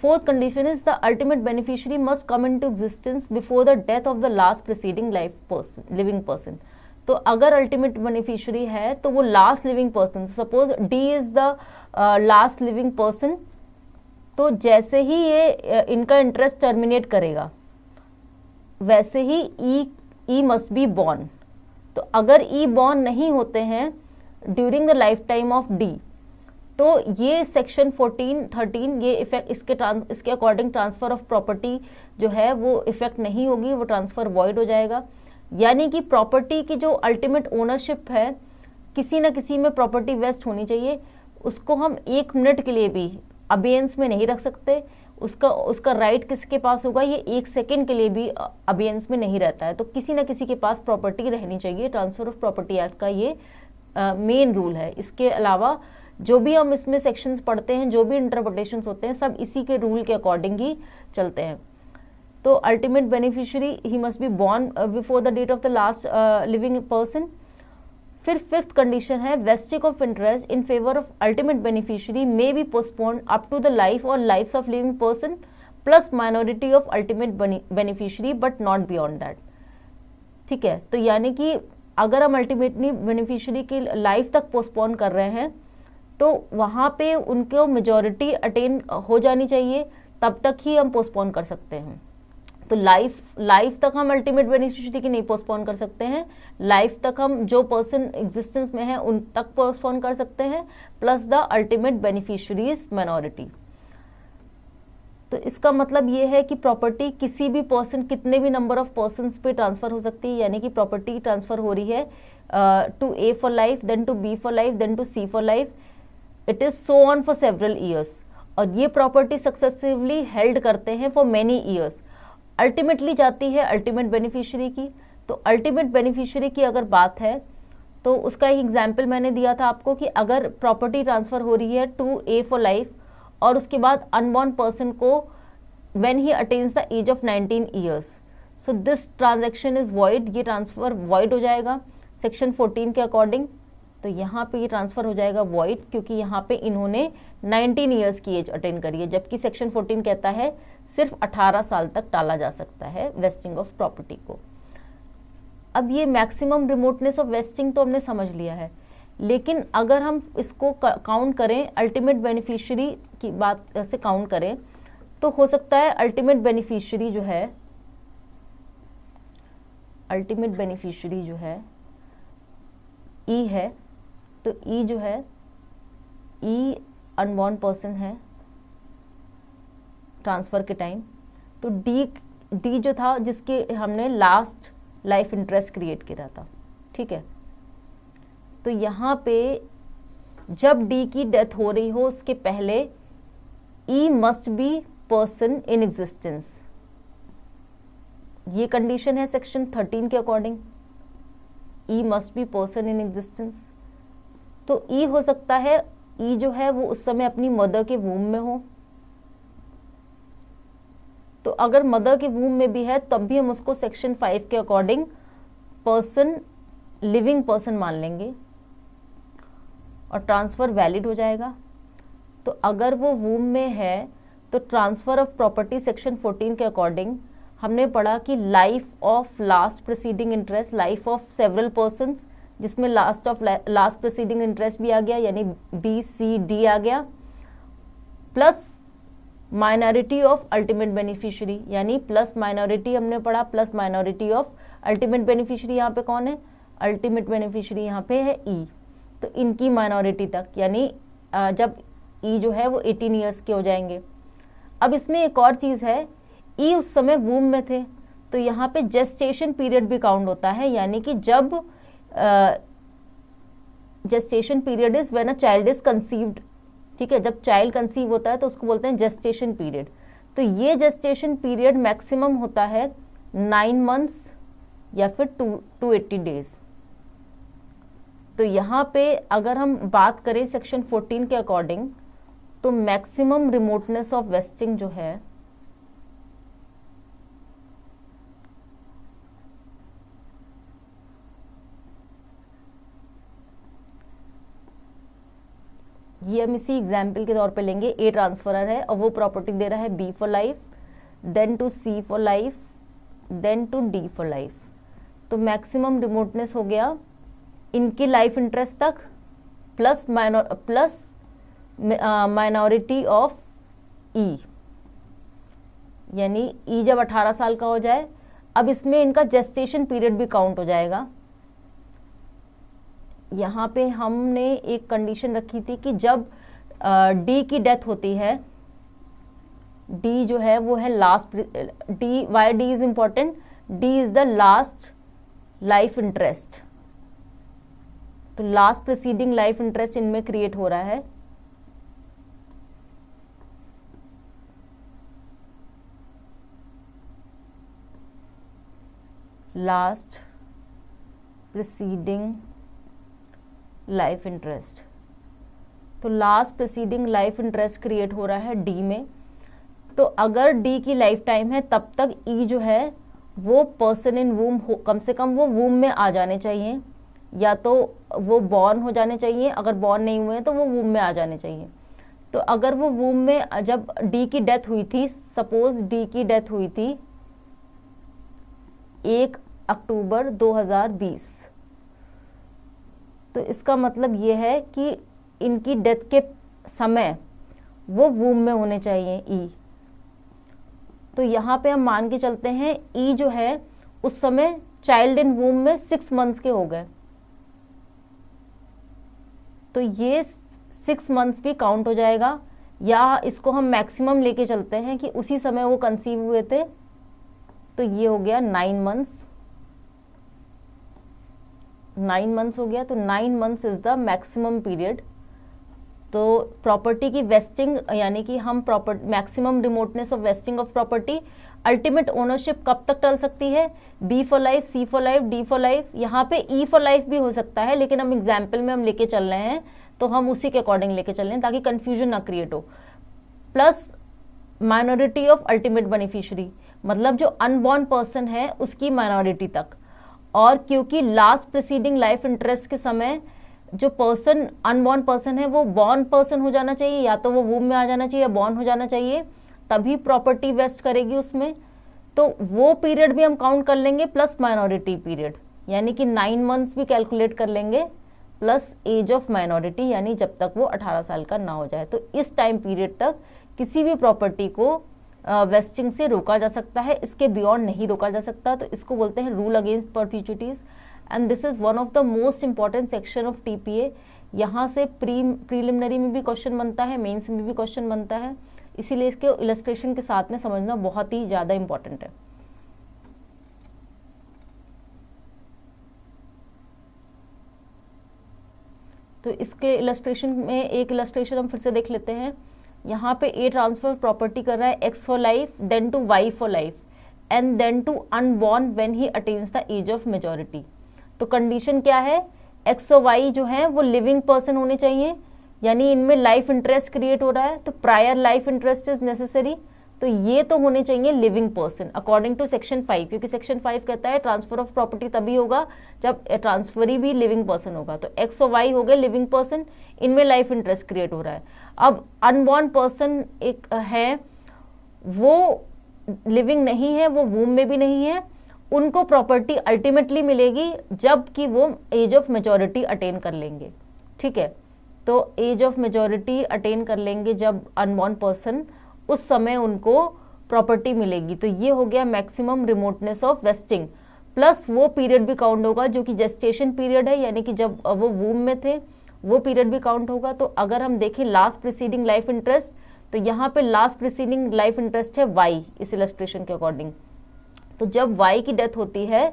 Fourth condition is the ultimate beneficiary must come into existence before the death of the last preceding living person. तो अगर अल्टीमेट बेनिफिशियरी है तो वो last living person, suppose D is the last living person, तो जैसे ही ये इनका interest terminate करेगा वैसे ही ई मस्ट बी बॉर्न। तो अगर ई बॉर्न नहीं होते हैं during the life time of D तो ये सेक्शन 13 ये इफेक्ट इसके अकॉर्डिंग ट्रांसफर ऑफ प्रॉपर्टी जो है वो इफेक्ट नहीं होगी, वो ट्रांसफर वॉइड हो जाएगा। यानी कि प्रॉपर्टी की जो अल्टीमेट ओनरशिप है किसी न किसी में प्रॉपर्टी वेस्ट होनी चाहिए, उसको हम 1 मिनट के लिए भी अबेयंस में नहीं रख सकते। उसका राइट किसके पास होगा, ये 1 सेकेंड के लिए भी अबेयंस में नहीं रहता है। तो किसी न किसी के पास प्रॉपर्टी रहनी चाहिए। ट्रांसफर ऑफ प्रॉपर्टी एक्ट का ये मेन रूल है। इसके अलावा जो भी हम इसमें सेक्शंस पढ़ते हैं, जो भी इंटरप्रिटेशंस होते हैं, सब इसी के रूल के अकॉर्डिंग ही चलते हैं। तो ultimate beneficiary he must be born before the date of the last living person. फिर 5th कंडीशन है vesting of interest in favour of ultimate beneficiary may be postponed up to the life or lives of living person plus minority of ultimate beneficiary but not beyond that. ठीक है, तो यानी कि अगर हम ultimately beneficiary की life तक postpone कर रहे हैं तो वहाँ पे उनको मेजॉरिटी अटेन हो जानी चाहिए, तब तक ही हम पोस्टपोन कर सकते हैं। तो लाइफ तक हम अल्टीमेट बेनिफिशियरी की नहीं पोस्टपोन कर सकते हैं। लाइफ तक हम जो पर्सन एग्जिस्टेंस में है उन तक पोस्टपोन कर सकते हैं plus the ultimate beneficiaries minority. तो इसका मतलब ये है कि प्रॉपर्टी किसी भी पर्सन, कितने भी नंबर ऑफ पर्सन्स पे ट्रांसफर हो सकती है। यानी कि प्रॉपर्टी ट्रांसफर हो रही है to A for life, then to B for life, then to C for life, it is so on for several years. और ये प्रॉपर्टी सक्सेसिवली हेल्ड करते हैं फॉर मेनी ईयर्स। अल्टीमेटली जाती है अल्टीमेट बेनिफिशियरी की। तो अल्टीमेट बेनिफिशियरी की अगर बात है तो उसका एक एग्जाम्पल मैंने दिया था आपको कि अगर प्रॉपर्टी ट्रांसफर हो रही है टू ए फॉर लाइफ और उसके बाद अनबॉर्न पर्सन को when he attains the age of 19 years, so this transaction is void, ये ट्रांसफर वॉइड हो जाएगा सेक्शन 14 के अकॉर्डिंग। तो यहाँ पे ये ट्रांसफर हो जाएगा वॉइड क्योंकि यहाँ पे इन्होंने 19 ईयर्स की एज अटेन करी है, जबकि सेक्शन 14 कहता है सिर्फ 18 साल तक टाला जा सकता है वेस्टिंग ऑफ प्रॉपर्टी को। अब ये मैक्सिमम रिमोटनेस ऑफ वेस्टिंग तो हमने समझ लिया है, लेकिन अगर हम इसको काउंट करें, अल्टीमेट बेनिफिशियरी की बात से काउंट करें, तो हो सकता है अल्टीमेट बेनिफिशियरी जो है ई है, तो ई जो है ई अनबॉर्न पर्सन है ट्रांसफर के टाइम। तो डी जो था जिसके हमने लास्ट लाइफ इंटरेस्ट क्रिएट किया था, ठीक है। तो यहाँ पे जब डी की डेथ हो रही हो उसके पहले E must be person in existence, ये कंडीशन है सेक्शन 13 के according. E must be person in existence. तो ई हो सकता है, ई जो है वो उस समय अपनी मदर के वूम में हो, तो अगर मदर के वूम में भी है तब भी हम उसको सेक्शन 5 के अकॉर्डिंग पर्सन, लिविंग पर्सन मान लेंगे और ट्रांसफ़र वैलिड हो जाएगा। तो अगर वो वूम में है तो ट्रांसफ़र ऑफ प्रॉपर्टी सेक्शन 14 के अकॉर्डिंग हमने पढ़ा कि life of last preceding interest, life of several persons, जिसमें लास्ट प्रीसीडिंग इंटरेस्ट भी आ गया, यानी BCD आ गया, plus minority of ultimate beneficiary, यानी प्लस माइनॉरिटी हमने पढ़ा, plus minority of ultimate beneficiary यहाँ पे कौन है, अल्टीमेट बेनिफिशियरी यहाँ पे है E, तो इनकी माइनॉरिटी तक, यानी जब E जो है वो 18 ईयर्स के हो जाएंगे। अब इसमें एक और चीज़ है, E उस समय वूम में थे तो यहाँ पे जेस्टेशन पीरियड भी काउंट होता है, यानी कि जब gestation period is when a child is conceived, ठीक है, जब चाइल्ड कंसीव होता है तो उसको बोलते हैं जेस्टेशन पीरियड। तो ये जेस्टेशन पीरियड मैक्सिमम होता है 9 मंथ्स या फिर 280 डेज। तो यहाँ पे अगर हम बात करें सेक्शन 14 के अकॉर्डिंग तो मैक्सिमम रिमोटनेस ऑफ वेस्टिंग जो है ये हम इसी एग्जाम्पल के तौर पे लेंगे। ए ट्रांसफरर है और वो प्रॉपर्टी दे रहा है B for life, then to C for life, then to D for life. तो मैक्सिमम रिमोटनेस हो गया इनकी लाइफ इंटरेस्ट तक प्लस माइनॉरिटी ऑफ E, यानी E जब 18 साल का हो जाए, अब इसमें इनका जेस्टेशन पीरियड भी काउंट हो जाएगा। यहाँ पे हमने एक कंडीशन रखी थी कि जब D की डेथ होती है, D जो है वो है last, D, why D is important, D is the last life interest. तो लास्ट प्रीसीडिंग लाइफ इंटरेस्ट इनमें क्रिएट हो रहा है। लास्ट प्रीसीडिंग लाइफ इंटरेस्ट, तो last preceding life interest create हो रहा है D में। तो अगर D की लाइफ टाइम है तब तक E जो है वो पर्सन इन वूम हो, कम से कम वो वूम में आ जाने चाहिए, या तो वो बॉर्न हो जाने चाहिए, अगर बॉर्न नहीं हुए तो वो वूम में आ जाने चाहिए। तो अगर वो वूम में, जब D की डेथ हुई थी, सपोज D की डेथ हुई थी 1 अक्टूबर 2020, तो इसका मतलब ये है कि इनकी डेथ के समय वो वूम में होने चाहिए E। तो यहाँ पे हम मान के चलते हैं E जो है उस समय चाइल्ड इन वूम में 6 मंथ्स के हो गए, तो ये 6 मंथ्स भी काउंट हो जाएगा। या इसको हम मैक्सिमम लेके चलते हैं कि उसी समय वो कंसीव हुए थे, तो ये हो गया 9 मंथ्स, 9 मंथ्स हो गया। तो 9 months is the maximum period. तो प्रॉपर्टी की वेस्टिंग, यानी कि हम property maximum remoteness of wasting of property, ultimate ownership कब तक टल सकती है, B for life, C for life, D for life, यहाँ पे E फॉर लाइफ भी हो सकता है, लेकिन हम एग्जाम्पल में हम लेके चल रहे हैं तो हम उसी के अकॉर्डिंग लेके चल रहे हैं ताकि कंफ्यूजन ना क्रिएट हो। Plus minority of ultimate beneficiary, मतलब जो अनबॉर्न पर्सन है उसकी माइनॉरिटी तक। और क्योंकि लास्ट प्रीसीडिंग लाइफ इंटरेस्ट के समय जो पर्सन अनबॉर्न पर्सन है वो बॉर्न पर्सन हो जाना चाहिए, या तो वो वूम में आ जाना चाहिए या बॉर्न हो जाना चाहिए, तभी प्रॉपर्टी वेस्ट करेगी उसमें। तो वो पीरियड भी हम काउंट कर लेंगे प्लस माइनॉरिटी पीरियड, यानी कि 9 मंथ्स भी कैलकुलेट कर लेंगे प्लस एज ऑफ माइनॉरिटी, यानी जब तक वो 18 साल का ना हो जाए। तो इस टाइम पीरियड तक किसी भी प्रॉपर्टी को वेस्टिंग से रोका जा सकता है, इसके बियॉन्ड नहीं रोका जा सकता। तो इसको बोलते हैं rule against perpetuities, and this is one of the most important section of TPA। यहाँ से प्रीलिमिनरी में भी क्वेश्चन बनता है, मेंस में भी क्वेश्चन बनता है, इसीलिए इसके इलस्ट्रेशन के साथ में समझना बहुत ही ज़्यादा इंपॉर्टेंट है। तो इसके इलस्ट्रेशन में एक इलस्ट्रेशन हम फिर से देख लेते हैं। यहाँ पे A ट्रांसफर प्रॉपर्टी कर रहा है X for life, then to Y for life, and then to unborn when he attains the age of majority. तो कंडीशन क्या है, X और Y जो है वो लिविंग पर्सन होने चाहिए, यानी इनमें लाइफ इंटरेस्ट क्रिएट हो रहा है, तो prior life interest is necessary. तो ये तो होने चाहिए living person according to section 5, क्योंकि सेक्शन 5 कहता है ट्रांसफर ऑफ प्रॉपर्टी तभी होगा जब ट्रांसफरी भी लिविंग पर्सन होगा। तो एक्स और वाई हो गए लिविंग पर्सन, इनमें लाइफ इंटरेस्ट क्रिएट हो रहा है। अब अनबॉर्न पर्सन एक है, वो लिविंग नहीं है, वो वूम में भी नहीं है, उनको प्रॉपर्टी अल्टीमेटली मिलेगी जब कि वो एज ऑफ मेजॉरिटी अटेन कर लेंगे। ठीक है, तो एज ऑफ मेजॉरिटी अटेन कर लेंगे जब अनबॉर्न पर्सन, उस समय उनको प्रॉपर्टी मिलेगी। तो ये हो गया maximum remoteness of wasting, plus वो पीरियड भी काउंट होगा जो कि जेस्टेशन पीरियड है, यानी कि जब वो वूम में थे वो पीरियड भी काउंट होगा। तो अगर हम देखें लास्ट प्रीसीडिंग लाइफ इंटरेस्ट, तो यहाँ पे लास्ट प्रीसीडिंग लाइफ इंटरेस्ट है वाई इस इलस्ट्रेशन के अकॉर्डिंग। तो जब वाई की डेथ होती है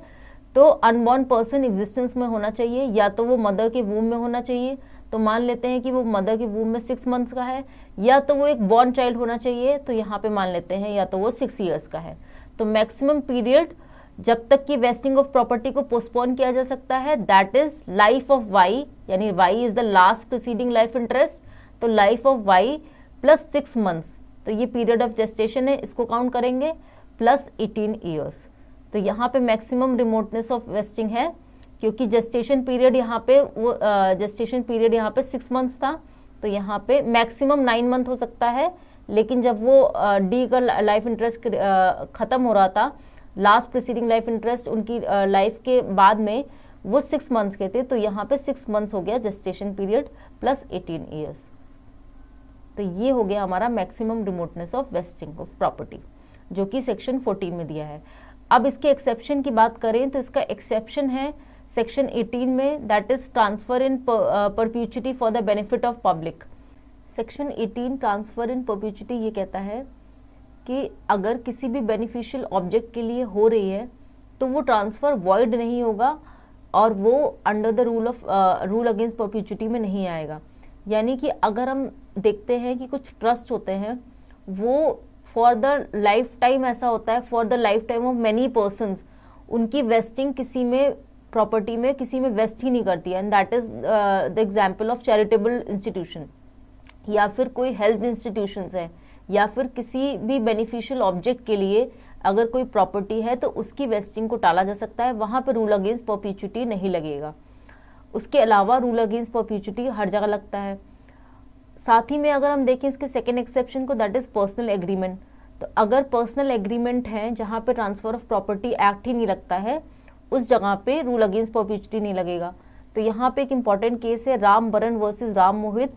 तो अनबॉर्न पर्सन एग्जिस्टेंस में होना चाहिए, या तो वो मदर के वूम में होना चाहिए, तो मान लेते हैं कि वो मदर के वूम में 6 मंथ्स का है, या तो वो एक बॉर्न चाइल्ड होना चाहिए, तो यहाँ पे मान लेते हैं या तो वो 6 ईयर्स का है। तो मैक्सिमम पीरियड जब तक कि वेस्टिंग ऑफ प्रॉपर्टी को पोस्टपोन किया जा सकता है, that is life of Y, यानी Y is the last preceding life interest. तो life of Y plus 6 months, तो ये पीरियड ऑफ जेस्टेशन है, इसको काउंट करेंगे, प्लस 18 ईयर्स। तो यहाँ पे मैक्सिमम रिमोटनेस ऑफ वेस्टिंग है, क्योंकि जेस्टेशन पीरियड यहाँ पे वो जेस्टेशन पीरियड यहाँ पे 6 मंथ्स था, तो यहाँ पे मैक्सिमम 9 मंथ हो सकता है। लेकिन जब वो डी का लाइफ इंटरेस्ट खत्म हो रहा था, लास्ट प्रीसीडिंग लाइफ इंटरेस्ट उनकी लाइफ के बाद में वो 6 मंथ्स के थे, तो यहाँ पे 6 मंथ्स हो गया जेस्टेशन पीरियड प्लस 18 ईयर्स। तो ये हो गया हमारा maximum remoteness of wasting of property, जो कि सेक्शन 14 में दिया है। अब इसके एक्सेप्शन की बात करें तो इसका एक्सेप्शन है सेक्शन 18 में, that is transfer in perpetuity for the benefit of public. Section 18 transfer in perpetuity ये कहता है कि अगर किसी भी बेनिफिशियल ऑब्जेक्ट के लिए हो रही है तो वो ट्रांसफर वॉइड नहीं होगा और वो अंडर द रूल अगेंस्ट परप्यूचिटी में नहीं आएगा। यानी कि अगर हम देखते हैं कि कुछ ट्रस्ट होते हैं वो फॉर द लाइफ टाइम ऐसा होता है, for the life time of many persons, उनकी वेस्टिंग किसी में प्रॉपर्टी में किसी में वेस्ट ही नहीं करती है, and that is the example of charitable institution, या फिर कोई हेल्थ इंस्टीट्यूशंस है, या फिर किसी भी बेनिफिशियल ऑब्जेक्ट के लिए अगर कोई प्रॉपर्टी है तो उसकी वेस्टिंग को टाला जा सकता है, वहां पर रूल अगेंस्ट परप्यूचिटी नहीं लगेगा। उसके अलावा रूल अगेंस्ट परप्यूचिटी हर जगह लगता है। साथ ही में अगर हम देखें इसके सेकेंड एक्सेप्शन को, दैट इज पर्सनल एग्रीमेंट। तो अगर पर्सनल एग्रीमेंट है जहां पे ट्रांसफर ऑफ प्रॉपर्टी एक्ट ही नहीं लगता है, उस जगह पे रूल अगेंस्ट परप्यूचिटी नहीं लगेगा। तो यहाँ पे एक इंपॉर्टेंट केस है राम बरन वर्सेस राम मोहित।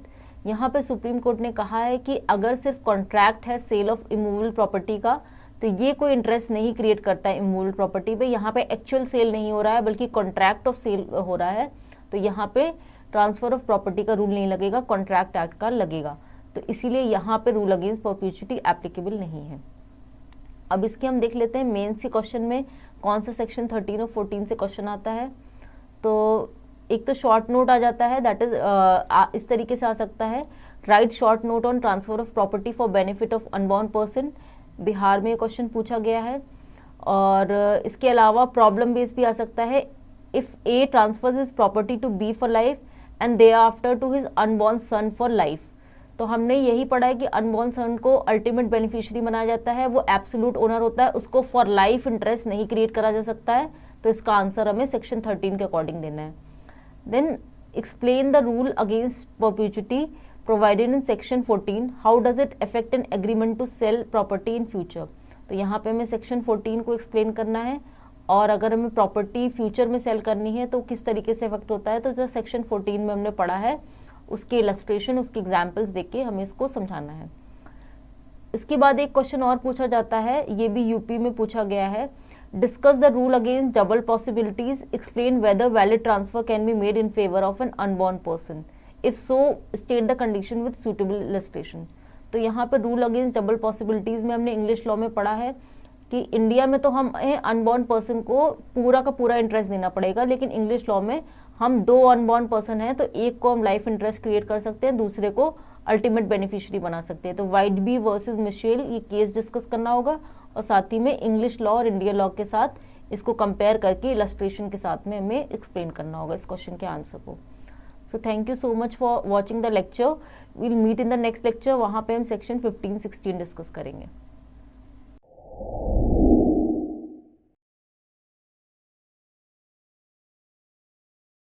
यहाँ पे सुप्रीम कोर्ट ने कहा है कि अगर सिर्फ कॉन्ट्रैक्ट है सेल ऑफ इमूवेबल प्रॉपर्टी का, तो ये कोई इंटरेस्ट नहीं क्रिएट करता है इमूवेबल प्रॉपर्टी पे। यहाँ पे एक्चुअल सेल नहीं हो रहा है बल्कि कॉन्ट्रैक्ट ऑफ सेल हो रहा है, तो यहाँ पे ट्रांसफर ऑफ प्रॉपर्टी का रूल नहीं लगेगा, कॉन्ट्रैक्ट एक्ट का लगेगा। तो इसीलिए यहाँ पे रूल अगेंस्ट परप्यूचिटी एप्लीकेबल नहीं है। अब इसके हम देख लेते हैं मेंस के क्वेश्चन में कौन सा सेक्शन 13 और 14 से क्वेश्चन आता है। तो एक तो शॉर्ट नोट आ जाता है, दैट इज इस तरीके से आ सकता है, right short note on transfer of property for benefit of unborn person. Bihar में क्वेश्चन पूछा गया है। और इसके अलावा प्रॉब्लम बेस भी आ सकता है, if A transfers his property to B for life and thereafter to his unborn son for life. तो हमने यही पढ़ा है कि अनबॉर्न सन को अल्टीमेट बेनिफिशियरी बनाया जाता है, वो एब्सोल्यूट ओनर होता है, उसको फॉर लाइफ इंटरेस्ट नहीं क्रिएट करा जा सकता है। तो इसका आंसर हमें सेक्शन 13 के अकॉर्डिंग देना है। Then explain the rule against perpetuity provided in section 14, how does it affect an agreement to sell property in future. तो यहाँ पे हमें सेक्शन 14 को एक्सप्लेन करना है, और अगर हमें प्रॉपर्टी फ्यूचर में सेल करनी है तो किस तरीके से इफेक्ट होता है। तो जो सेक्शन 14 में हमने पढ़ा है उसके इलस्ट्रेशन, उसके एग्जाम्पल्स देख के हमें इसको समझाना है। इसके बाद एक क्वेश्चन और पूछा जाता है, ये भी यूपी में पूछा गया है, discuss the rule against double possibilities, explain whether valid transfer can be made in favour of an unborn person, if so state the condition with suitable illustration. तो यहाँ पे रूल अगेंस्ट डबल पॉसिबिलिटीज में हमने English law में पढ़ा है कि India में तो हम अनबॉर्न पर्सन को पूरा का पूरा इंटरेस्ट देना पड़ेगा, लेकिन इंग्लिश लॉ में हम 2 अनबॉर्न पर्सन हैं तो एक को हम लाइफ इंटरेस्ट क्रिएट कर सकते हैं, दूसरे को अल्टीमेट बेनिफिशियरी बना सकते हैं। तो वाइट बी वर्सेस मिशेल ये केस डिस्कस करना होगा, और साथ ही में इंग्लिश लॉ और इंडियन लॉ के साथ इसको कंपेयर करके इलस्ट्रेशन के साथ में हमें एक्सप्लेन करना होगा इस क्वेश्चन के आंसर को। So thank you so much for watching the lecture. Will meet in the next lecture, वहाँ पे हम सेक्शन 15-16 डिस्कस करेंगे।